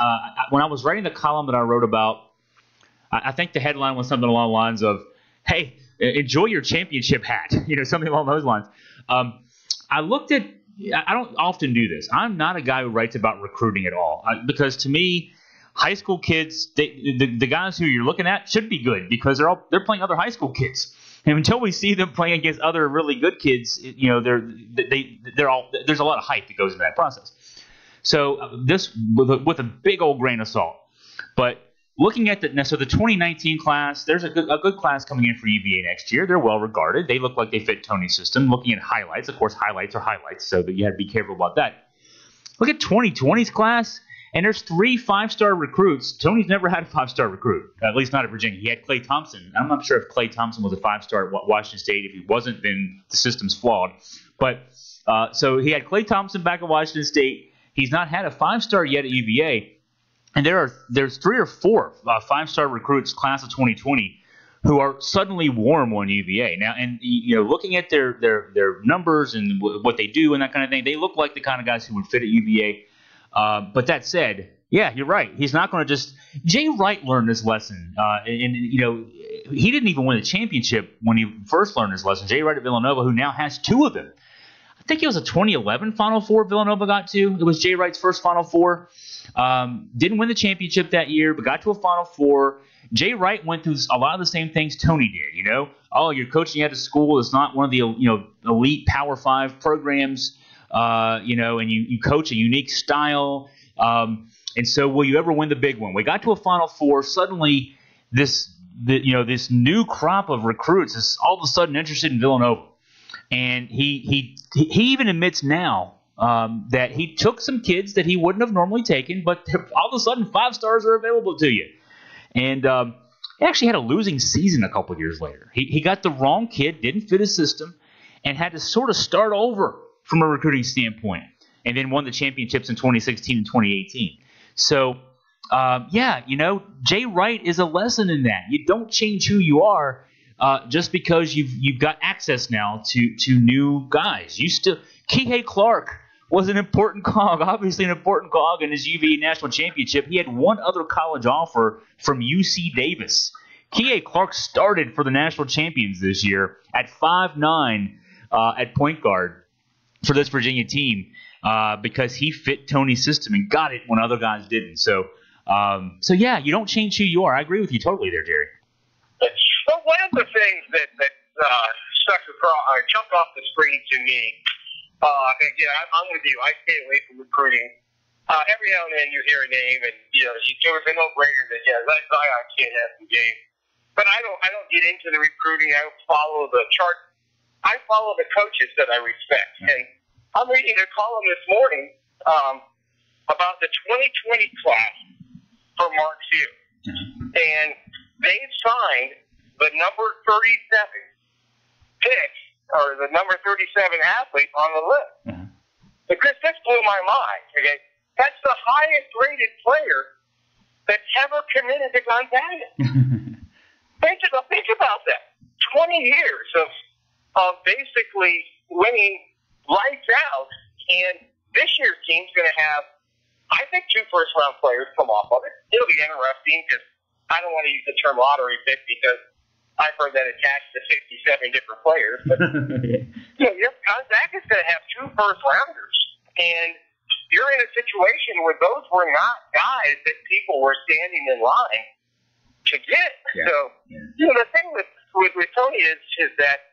B: When I was writing the column that I wrote about, I think the headline was something along the lines of, "Hey, enjoy your championship hat," something along those lines. I looked at – I don't often do this. I'm not a guy who writes about recruiting at all because to me, high school kids, the guys who you're looking at should be good because they're playing other high school kids. And until we see them playing against other really good kids, they're all there's a lot of hype that goes into that process. So this with a big old grain of salt. But looking at the 2019 class, there's a good class coming in for UVA next year. They're well regarded. They look like they fit Tony's system. Looking at highlights, of course, highlights are highlights, so that you have to be careful about that. Look at 2020's class. And there's 3 5-star recruits. Tony's never had a 5-star recruit, at least not at Virginia. He had Klay Thompson. I'm not sure if Klay Thompson was a 5-star at Washington State. If he wasn't, then the system's flawed. But so he had Klay Thompson back at Washington State. He's not had a 5-star yet at UVA, and there's 3 or 4 5-star recruits class of 2020 who are suddenly warm on UVA now. And looking at their numbers and what they do and that kind of thing, they look like the kind of guys who would fit at UVA. But that said, yeah, you're right. He's not going to just. Jay Wright learned this lesson, and he didn't even win the championship when he first learned this lesson. Jay Wright at Villanova, who now has 2 of them. I think it was a 2011 Final Four Villanova got to. It was Jay Wright's first Final Four. Didn't win the championship that year, but got to a Final Four. Jay Wright went through a lot of the same things Tony did. Oh, you're coaching at a school that's not one of the elite Power 5 programs. And you coach a unique style. And so, will you ever win the big one? We got to a Final Four. Suddenly, this new crop of recruits is all of a sudden interested in Villanova. And he even admits now that he took some kids that he wouldn't have normally taken, but all of a sudden 5 stars are available to you. And he actually had a losing season a couple of years later. He got the wrong kid, didn't fit his system, and had to sort of start over from a recruiting standpoint, and then won the championships in 2016 and 2018. So, Jay Wright is a lesson in that. You don't change who you are. Just because you've got access now to new guys. Kihei Clark was an important cog, obviously an important cog in his UVA National Championship. He had one other college offer from UC Davis. Kihei Clark started for the national champions this year at 5'9" at point guard for this Virginia team because he fit Tony's system and got it when other guys didn't. So yeah, you don't change who you are. I agree with you totally there, Jerry.
C: Well, one of the things that jumped off the screen to me, I'm with you. I stay away from recruiting. Every now and then you hear a name, and it was a no-brainer that that Zion kid has some game. But I don't get into the recruiting. I don't follow the chart. I follow the coaches that I respect. And I'm reading a column this morning about the 2020 class for Mark Few, and they signed the number 37 pick, or the number 37 athlete on the list. But Chris, this blew my mind. Okay, that's the highest rated player that's ever committed to Gonzaga. Think about that. 20 years of basically winning lights out, and this year's team's going to have, I think, 2 first-round players come off of it. It'll be interesting because I don't want to use the term lottery pick because I've heard that attached to 67 different players. But Gonzaga's going to have 2 first-rounders, and you're in a situation where those were not guys that people were standing in line to get. Yeah. So, the thing with Tony is that,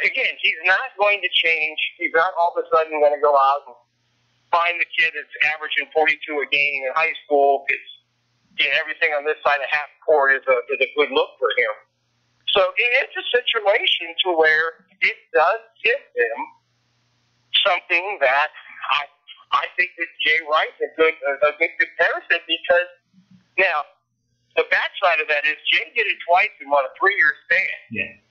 C: again, he's not going to change. He's not all of a sudden going to go out and find the kid that's averaging 42 a game in high school. Everything on this side of half court is a good look for him. So it's a situation to where it does give him something that I think that Jay Wright's a good comparison, because now the backside of that is Jay did it twice in a 3-year span. Yeah.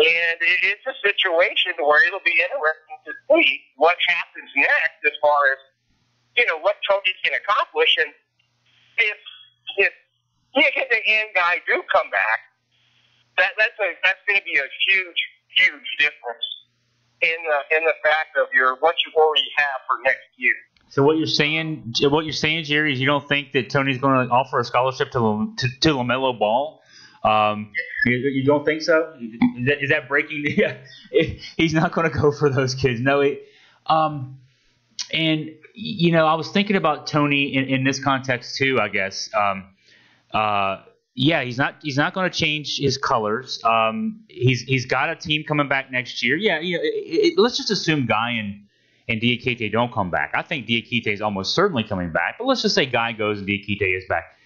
C: And it's a situation where it'll be interesting to see what happens next as far as, what Tony can accomplish. And if he and the end guy do come back, that's going to be a huge difference in the fact of what you already have for next year.
B: So what you're saying, Jerry, is you don't think that Tony's going to offer a scholarship to LaMelo Ball? You don't think so? Is that breaking? Yeah, he's not going to go for those kids. No. And I was thinking about Tony in this context too. I guess. Yeah, he's not going to change his colors. He's got a team coming back next year. Yeah, let's just assume Guy and Diakite don't come back. I think Diakite is almost certainly coming back. But let's just say Guy goes and Diakite is back.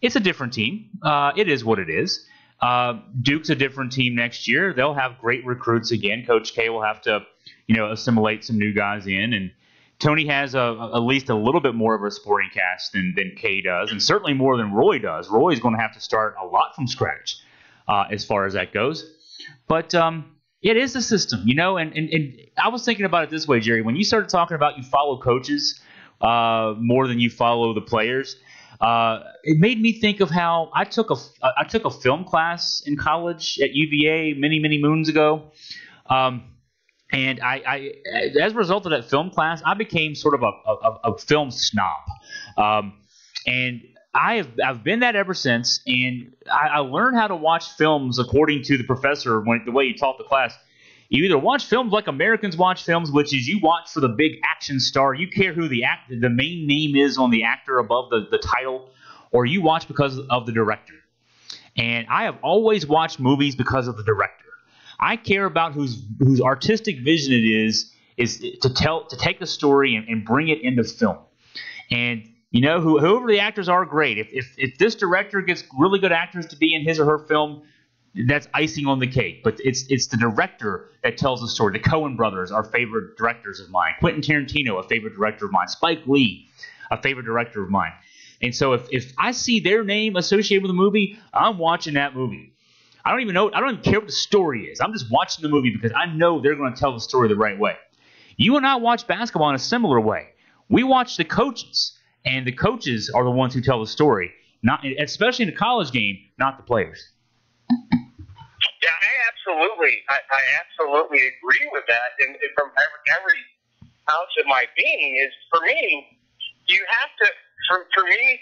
B: It's a different team. It is what it is. Duke's a different team next year. They'll have great recruits again. Coach K will have to, assimilate some new guys in. And Tony has at least a little bit more of a supporting cast than K does, and certainly more than Roy does. Roy's going to have to start a lot from scratch as far as that goes. But it is a system, and I was thinking about it this way, Jerry. When you started talking about you follow coaches, more than you follow the players. It made me think of how I took a film class in college at UVA many moons ago, and I as a result of that film class, I became sort of a film snob, and I've been that ever since. And I learned how to watch films according to the professor the way he taught the class. You either watch films like Americans watch films, which is you watch for the big action star. You care who the main name is on the actor above the title, or you watch because of the director. And I have always watched movies because of the director. I care about whose artistic vision it is to take the story and bring it into film. And whoever the actors are, great. If this director gets really good actors to be in his or her film, that's icing on the cake. But it's the director that tells the story. The Coen brothers are favorite directors of mine. Quentin Tarantino, a favorite director of mine. Spike Lee, a favorite director of mine. And so if I see their name associated with a movie, I'm watching that movie. I don't even care what the story is. I'm just watching the movie because I know they're going to tell the story the right way. You and I watch basketball in a similar way. We watch the coaches, and the coaches are the ones who tell the story, not especially in a college game, not the players.
C: Yeah, I absolutely agree with that. And from every ounce of my being is, for me, you have to, for me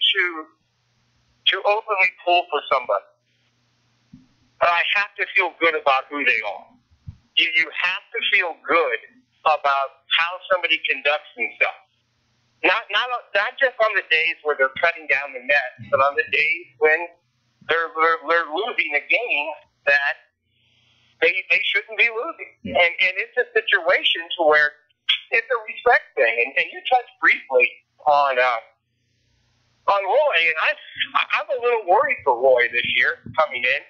C: to openly pull for somebody, I have to feel good about who they are. You have to feel good about how somebody conducts themselves. Not just on the days where they're cutting down the net, but on the days when they're losing a game that they shouldn't be losing.
B: Yeah.
C: And it's a situation to where it's a respect thing. And you touched briefly on Roy, and I'm a little worried for Roy this year coming in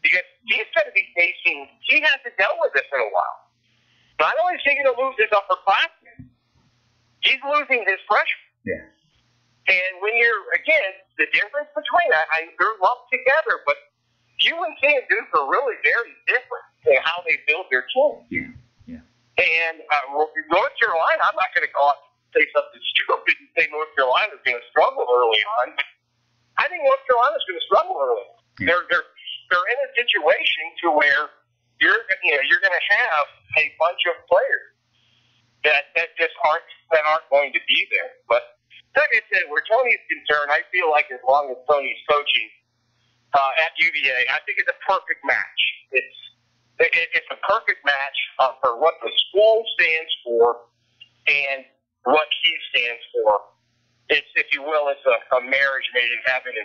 C: because he's going to be facing. He hasn't dealt with this in a while. Not only is he going to lose his upperclassmen, he's losing his freshmen.
B: Yeah.
C: And when you're, again, the difference between they're lumped together, but UNC and Duke are really very different in how they build their team.
B: Yeah.
C: And North Carolina, I'm not going to go out and say something stupid and say North Carolina's going to struggle early on. I think North Carolina's going to struggle early. Yeah. They're in a situation to where you're going to have a bunch of players that just aren't going to be there. But like I said, where Tony's concerned, I feel like as long as Tony's coaching at UVA, I think it's a perfect match. It's a perfect match for what the school stands for and what he stands for. It's, if you will, it's a marriage made in heaven.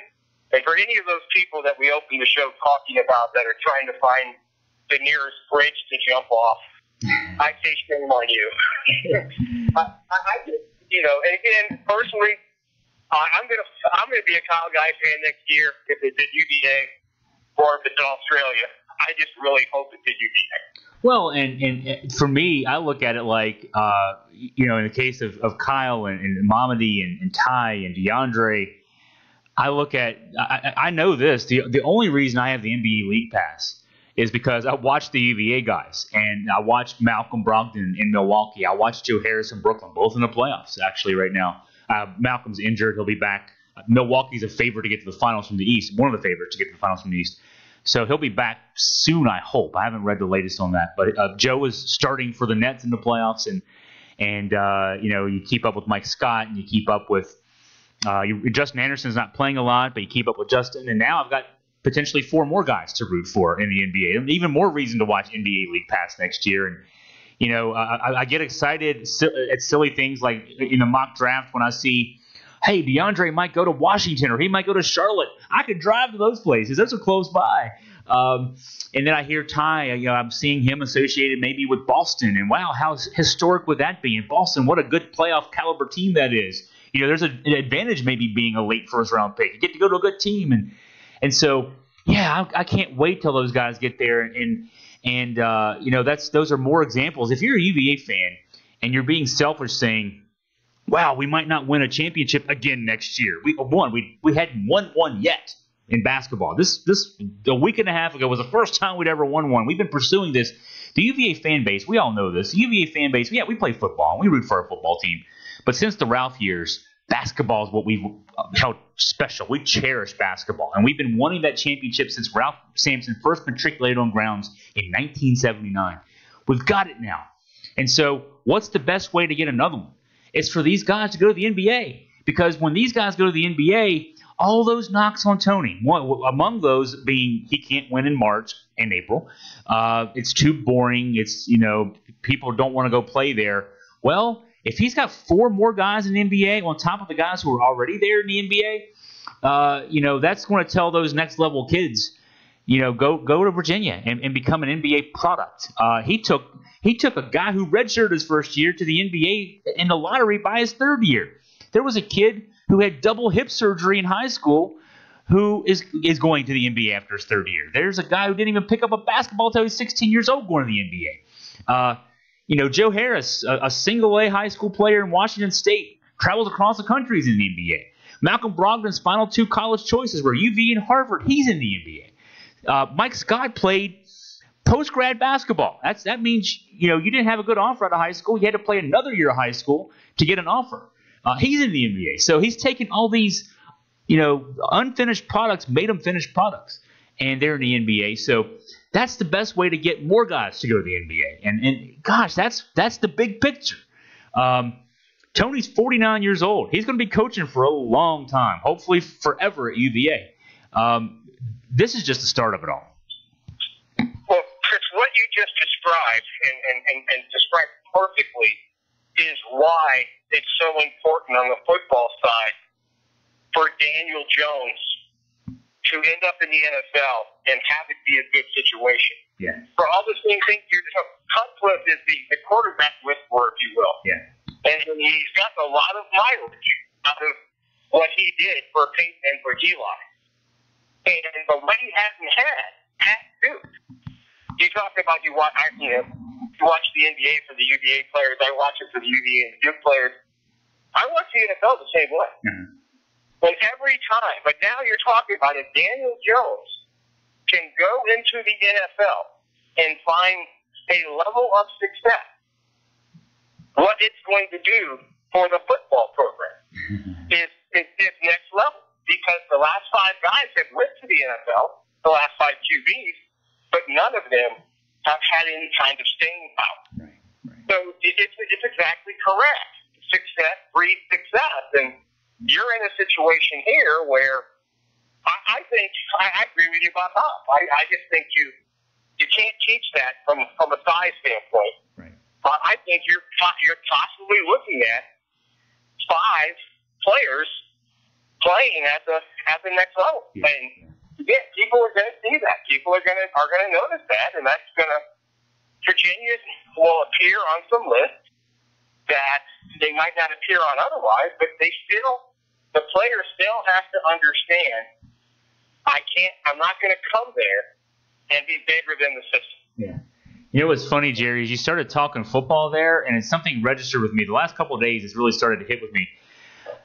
C: And for any of those people that we opened the show talking about that are trying to find the nearest bridge to jump off, I say shame on you. I and again, personally, I'm gonna be a Kyle Guy fan next year if it's at UVA or if it's in Australia. I just really hope it's at UVA.
B: Well, and for me, I look at it like, in the case of Kyle and Mamadi and Ty and DeAndre, I look at, I know this, the only reason I have the NBA League Pass is because I watch the UVA guys, and I watch Malcolm Brogdon in Milwaukee. I watch Joe Harris in Brooklyn, both in the playoffs, actually, right now. Malcolm's injured. He'll be back. Milwaukee's a favorite to get to the finals from the East, one of the favorites to get to the finals from the East. So he'll be back soon, I hope. I haven't read the latest on that. But Joe is starting for the Nets in the playoffs, and you keep up with Mike Scott, and you keep up with Justin Anderson's not playing a lot, but you keep up with Justin. And now I've got potentially 4 more guys to root for in the NBA. And even more reason to watch NBA League Pass next year. And, I get excited at silly things like in the mock draft when I see, hey, DeAndre might go to Washington or he might go to Charlotte. I could drive to those places. Those are close by. And then I hear Ty, I'm seeing him associated maybe with Boston. And, wow, how historic would that be? In Boston, what a good playoff caliber team that is. There's an advantage maybe being a late first-round pick. You get to go to a good team. And so, yeah, I can't wait till those guys get there. And those are more examples. If you're a UVA fan and you're being selfish saying, wow, we might not win a championship again next year. We hadn't won one yet in basketball. This a week and a half ago was the first time we'd ever won one. We've been pursuing this. The UVA fan base, we all know this. The UVA fan base, yeah, we play football and we root for our football team. But since the Ralph years, basketball is what we've held special. We cherish basketball, and we've been wanting that championship since Ralph Sampson first matriculated on grounds in 1979. We've got it now. And so what's the best way to get another one? It's for these guys to go to the NBA, because when these guys go to the NBA, all those knocks on Tony, among those being he can't win in March and April. It's too boring. It's, people don't want to go play there. Well, if he's got 4 more guys in the NBA on top of the guys who are already there in the NBA, that's going to tell those next level kids, go to Virginia and become an NBA product. He took a guy who redshirted his first year to the NBA in the lottery by his 3rd year. There was a kid who had double hip surgery in high school who is going to the NBA after his 3rd year. There's a guy who didn't even pick up a basketball until he was 16 years old going to the NBA. Joe Harris, a single-A high school player in Washington State, travels across the country, he's in the NBA. Malcolm Brogdon's final 2 college choices were UVA and Harvard. He's in the NBA. Mike Scott played post-grad basketball. That means, you didn't have a good offer out of high school. You had to play another year of high school to get an offer. He's in the NBA. So he's taken all these, unfinished products, made them finished products, and they're in the NBA. So that's the best way to get more guys to go to the NBA. And gosh, that's the big picture. Tony's 49 years old. He's going to be coaching for a long time, hopefully forever at UVA. This is just the start of it all.
C: Well, Chris, what you just described and described perfectly is why it's so important on the football side for Daniel Jones to end up in the NFL and have it be a good situation.
B: Yeah.
C: For all the same things you're doing, Cutcliffe is the quarterback whisperer, if you will.
B: Yeah.
C: And he's got a lot of mileage out of what he did for Peyton and for Eli. And the way he hasn't had Pat Duke. You talk about you watch the NBA for the UVA players. I watch it for the UVA and Duke players. I watch the NFL the same way.
B: Mm-hmm.
C: But every time, but now you're talking about if Daniel Jones can go into the NFL and find a level of success, what it's going to do for the football program is next level. Because the last 5 guys have went to the NFL, the last 5 QBs, but none of them have had any kind of staying power.
B: Right.
C: So it's exactly correct. Success breeds success. And you're in a situation here where I think I agree with you about Hop. I just think you can't teach that from a size standpoint.
B: Right.
C: I think you're possibly looking at 5 players playing at the next level.
B: Yeah.
C: And yeah, people are going to see that. People are going to notice that, and that's going to Virginia will appear on some lists that they might not appear on otherwise, but the player still has to understand, I'm not going to come there and be bigger than the system.
B: Yeah. You know what's funny, Jerry, is you started talking football there, and it's something registered with me. The last couple of days, it's really started to hit with me.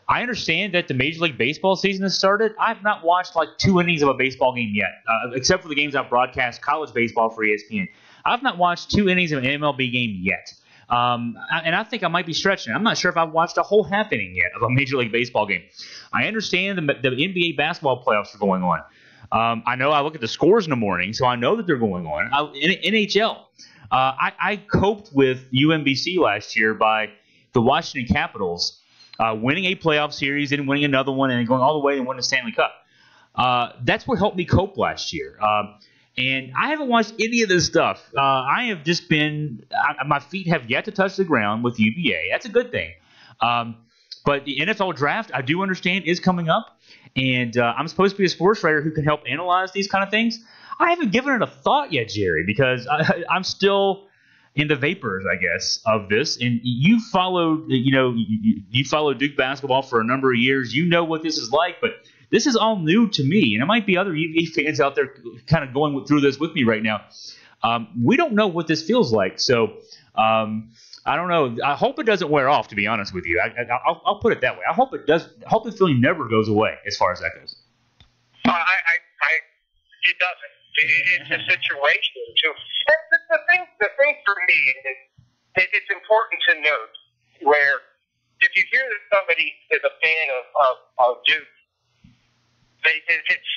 B: I understand that the Major League Baseball season has started. I've not watched like 2 innings of a baseball game yet, except for the games I've broadcast, college baseball for ESPN. I've not watched 2 innings of an MLB game yet. And I think I might be stretching. I'm not sure if I've watched a whole half inning yet of a Major League Baseball game. I understand the NBA basketball playoffs are going on. I know I look at the scores in the morning, so I know that they're going on. NHL. I coped with UMBC last year by the Washington Capitals winning a playoff series and winning another one and going all the way and winning the Stanley Cup. That's what helped me cope last year. And I haven't watched any of this stuff. I have just been my feet have yet to touch the ground with UVA. That's a good thing. But the NFL draft, I do understand, is coming up. And I'm supposed to be a sports writer who can help analyze these kind of things. I haven't given it a thought yet, Jerry, because I'm still in the vapors, I guess, of this. And you followed, you followed Duke basketball for a number of years. You know what this is like, but this is all new to me. And there might be other UVA fans out there kind of going through this with me right now. We don't know what this feels like. So I don't know. I hope it doesn't wear off, to be honest with you. I'll put it that way. I hope it does. I hope the feeling never goes away as far as that goes.
C: It doesn't. It's a situation too. The thing for me is it's important to note where if you hear that somebody is a fan of Duke, it's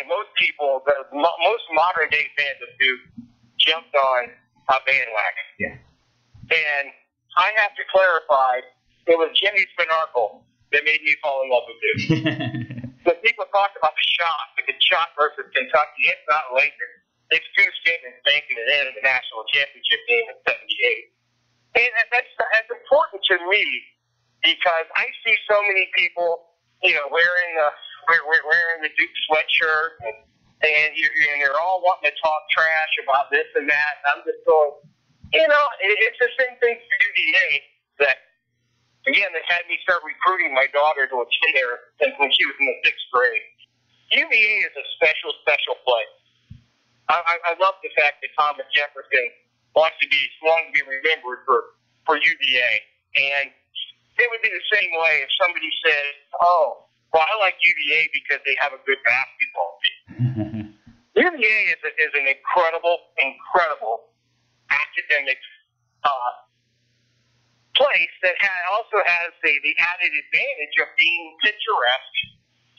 C: most people, most modern day fans of Duke jumped on a bandwagon.
B: Yeah.
C: And I have to clarify, it was Jimmy Spinarkle that made me fall in love with Duke. When people talk about the shot versus Kentucky, it's not Lakers. It's two statements banking it in the national championship game in '78. And that's important to me because I see so many people, wearing the Duke sweatshirt and they're all wanting to talk trash about this and that. And I'm just going, it's the same thing for UVA that, again, that had me start recruiting my daughter to attend there when she was in the 6th grade. UVA is a special, special place. I love the fact that Thomas Jefferson wants to be remembered for UVA. And it would be the same way if somebody said, oh, well, I like UVA because they have a good basketball team. UVA is an incredible academic place that also has the added advantage of being picturesque,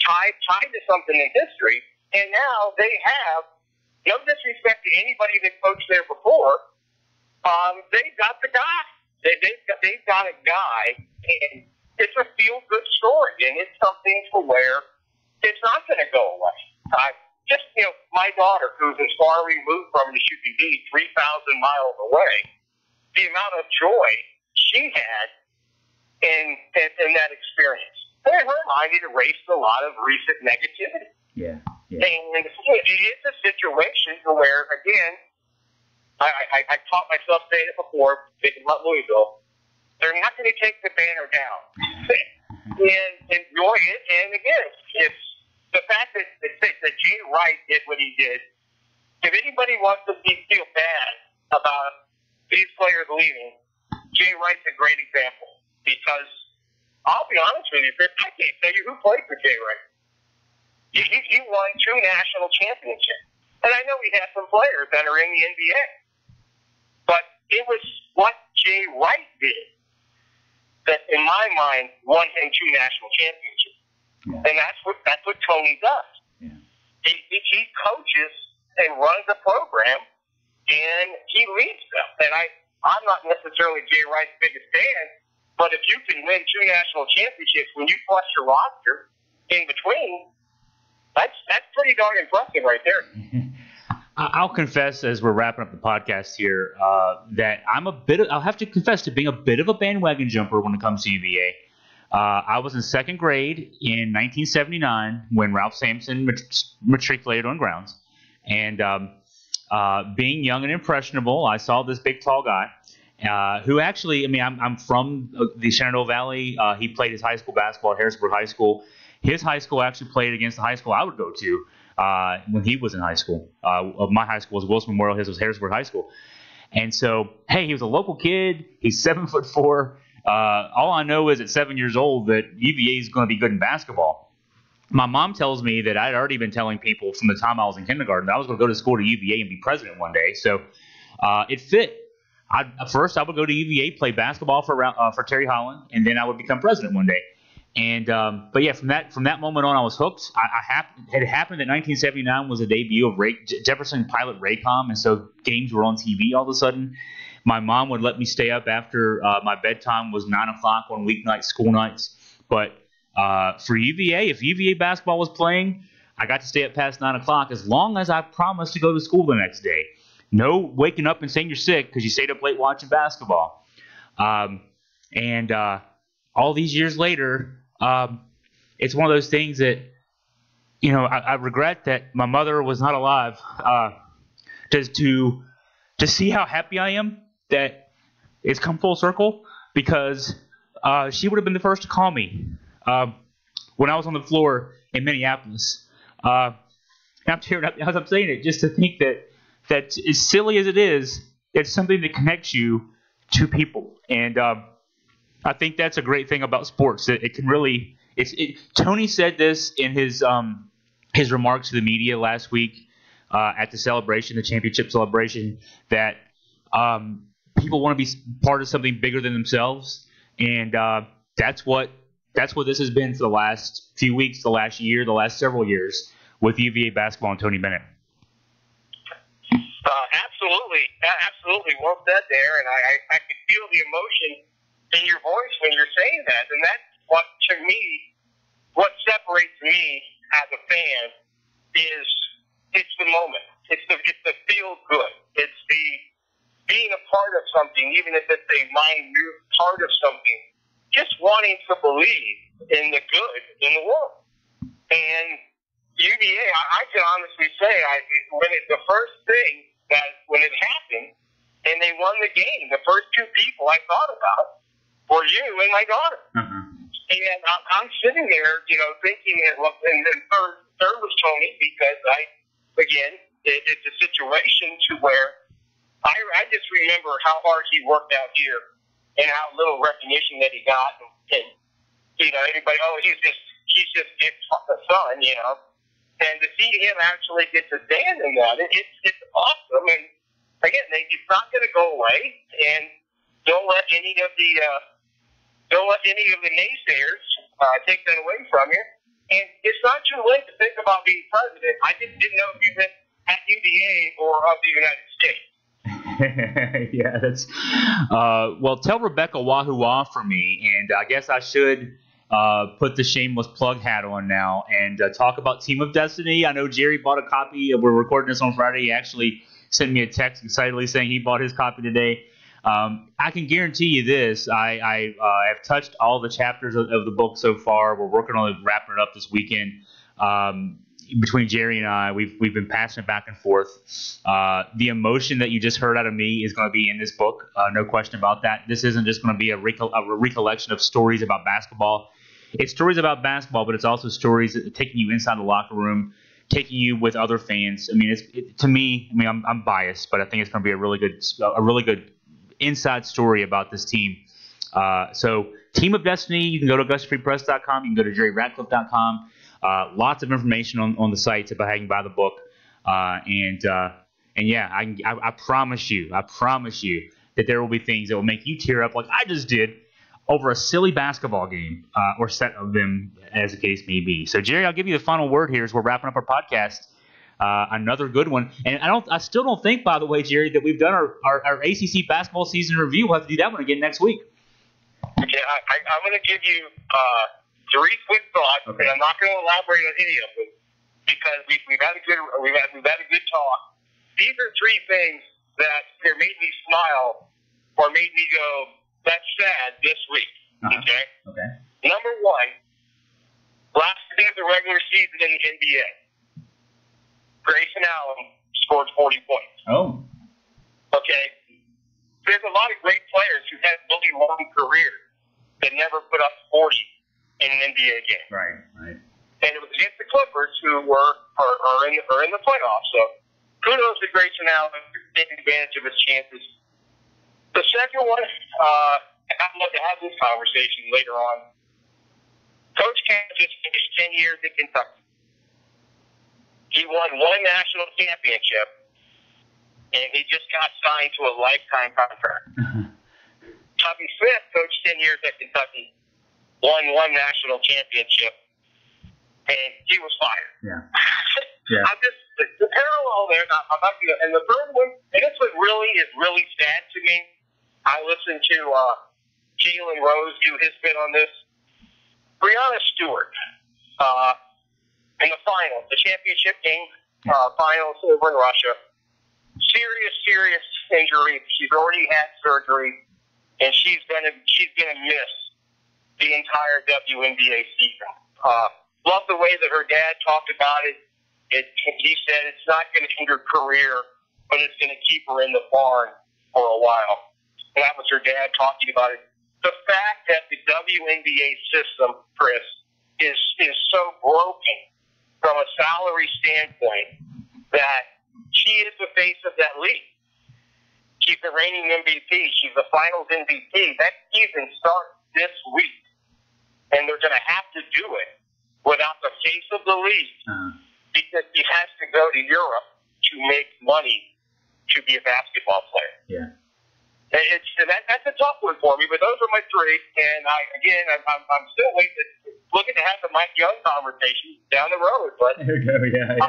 C: tied to something in history. And now they have, no disrespect to anybody that coached there before, they've got the guy. They've got a guy, and it's a feel-good story, and it's something to where it's not going to go away. My daughter, who's as far removed from it as she can be, 3,000 miles away, the amount of joy she had in that experience. In her mind, it erased a lot of recent negativity.
B: Yeah.
C: And it's a situation where, again, I taught myself saying it before, thinking about Louisville, they're not going to take the banner down and enjoy it. And again, it's the fact that Jay Wright did what he did. If anybody wants to feel bad about these players leaving, Jay Wright's a great example because I'll be honest with you, I can't tell you who played for Jay Wright. He won 2 national championships. And I know he has some players that are in the NBA. But it was what Jay Wright did that, in my mind, won him 2 national championships. Yeah. And that's what Tony does. Yeah. He coaches and runs a program, and he leads them. And I'm not necessarily Jay Wright's biggest fan, but if you can win 2 national championships when you plus your roster in between, that's pretty darn impressive right there.
B: I'll confess, as we're wrapping up the podcast here, that I'll have to confess to being a bit of a bandwagon jumper when it comes to UVA. I was in 2nd grade in 1979 when Ralph Sampson matriculated on grounds. And being young and impressionable, I saw this big, tall guy who actually, I'm from the Shenandoah Valley. He played his high school basketball at Harrisburg High School. His high school actually played against the high school I would go to when he was in high school. My high school was Wilson Memorial. His was Harrisburg High School. And so, hey, he was a local kid. He's 7'4". All I know is at 7 years old that UVA is going to be good in basketball. My mom tells me that I'd already been telling people from the time I was in kindergarten that I was going to go to school to UVA and be president one day. So it fit. First, I would go to UVA, play basketball for Terry Holland, and then I would become president one day. And but yeah, from that moment on, I was hooked. It happened that 1979 was the debut of Jefferson Pilot Raycom, and so games were on TV all of a sudden. My mom would let me stay up after my bedtime was 9 o'clock on weeknights, school nights. But for UVA, if UVA basketball was playing, I got to stay up past 9 o'clock as long as I promised to go to school the next day. No waking up and saying you're sick because you stayed up late watching basketball. And all these years later, it's one of those things that, I regret that my mother was not alive to see how happy I am that it's come full circle, because she would have been the first to call me when I was on the floor in Minneapolis. And I'm tearing up as I'm saying it, just to think that as silly as it is, it's something that connects you to people. And I think that's a great thing about sports. That it can really. Tony said this in his remarks to the media last week at the celebration, the championship celebration, that people want to be part of something bigger than themselves. And that's what this has been for the last few weeks, the last year, the last several years with UVA basketball and Tony Bennett.
C: Absolutely well said there, and I can feel the emotion in your voice when you're saying that, and that's what, to me, what separates me as a fan is it's the moment. It's the feel good. It's the being a part of something, even if it's a minute part of something, just wanting to believe in the good in the world. And UVA, I can honestly say, the first thing when it happened, and they won the game, the first two people I thought about were you and my daughter.
B: Mm-hmm.
C: And I'm sitting there, thinking, and then third was Tony, because it's a situation to where I just remember how hard he worked out here and how little recognition that he got, and everybody, he's just the son, and to see him actually get to stand in that, it's awesome. And again, it's not going to go away, and don't let any of the naysayers take that away from you. And it's not too late to think about being president. I just didn't know if you meant at UVA or of the United States.
B: Yeah, that's well, tell Rebecca Wahoo Wah for me, and I guess I should put the shameless plug hat on now and talk about Team of Destiny. I know Jerry bought a copy. We're recording this on Friday. He actually sent me a text excitedly saying he bought his copy today. I can guarantee you this. I have touched all the chapters of the book so far. We're working on wrapping it up this weekend. Between Jerry and I, we've been passing it back and forth. The emotion that you just heard out of me is going to be in this book, no question about that. This isn't just going to be a recollection of stories about basketball. It's stories about basketball, but it's also stories taking you inside the locker room, taking you with other fans. I mean, I'm biased, but I think it's going to be a really good inside story about this team. So, Team of Destiny. You can go to AugustaFreePress.com. You can go to JerryRatcliffe.com. Lots of information on the sites about how you can buy the book. And yeah, I promise you that there will be things that will make you tear up like I just did over a silly basketball game or set of them, as the case may be. So, Jerry, I'll give you the final word here as we're wrapping up our podcast. Another good one. And I still don't think, by the way, Jerry, that we've done our ACC basketball season review. We'll have to do that one again next week.
C: Okay, I'm going to give you three quick thoughts, okay, and I'm not going to elaborate on any of them because we've had a good talk. These are three things that either made me smile or made me go, that's sad this week.
B: Uh-huh.
C: Okay.
B: Okay.
C: Number one, last day of the regular season in the NBA, Grayson Allen scored 40 points.
B: Oh.
C: Okay. There's a lot of great players who had really long careers that never put up 40 in an NBA game.
B: Right.
C: And it was against the Clippers, who are in the playoffs. So kudos to Grayson Allen for taking advantage of his chances. The second one, I'd love to have this conversation later on. Coach Kent just finished 10 years at Kentucky. He won one national championship, and he just got signed to a lifetime contract. Tommy Smith coached 10 years at Kentucky, won one national championship, and he was fired.
B: Yeah.
C: I'm just, the parallel there, I'm not gonna, and the third one, and this one really is really sad to me. I listened to Jalen Rose do his bit on this. Breanna Stewart, in the finals, the championship game, finals over in Russia. Serious injury. She's already had surgery, and she's gonna miss the entire WNBA season. Love the way that her dad talked about it. He said it's not going to end her career, but it's going to keep her in the barn for a while. And that was her dad talking about it. The fact that the WNBA system, Chris, is so broken from a salary standpoint that she is the face of that league. She's the reigning MVP. She's the finals MVP. That season starts this week, and they're going to have to do it without the face of the league because she has to go to Europe to make money to be a basketball player.
B: Yeah.
C: That's a tough one for me, but those are my three. And I'm still looking to have the Mike Young conversation down the road. But
B: there you go. Yeah.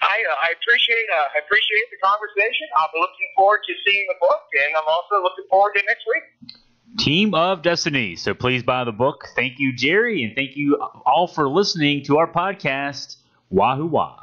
C: I appreciate the conversation. I'm looking forward to seeing the book, and I'm also looking forward to next week.
B: Team of Destiny. So please buy the book. Thank you, Jerry, and thank you all for listening to our podcast, Wahoo Wah.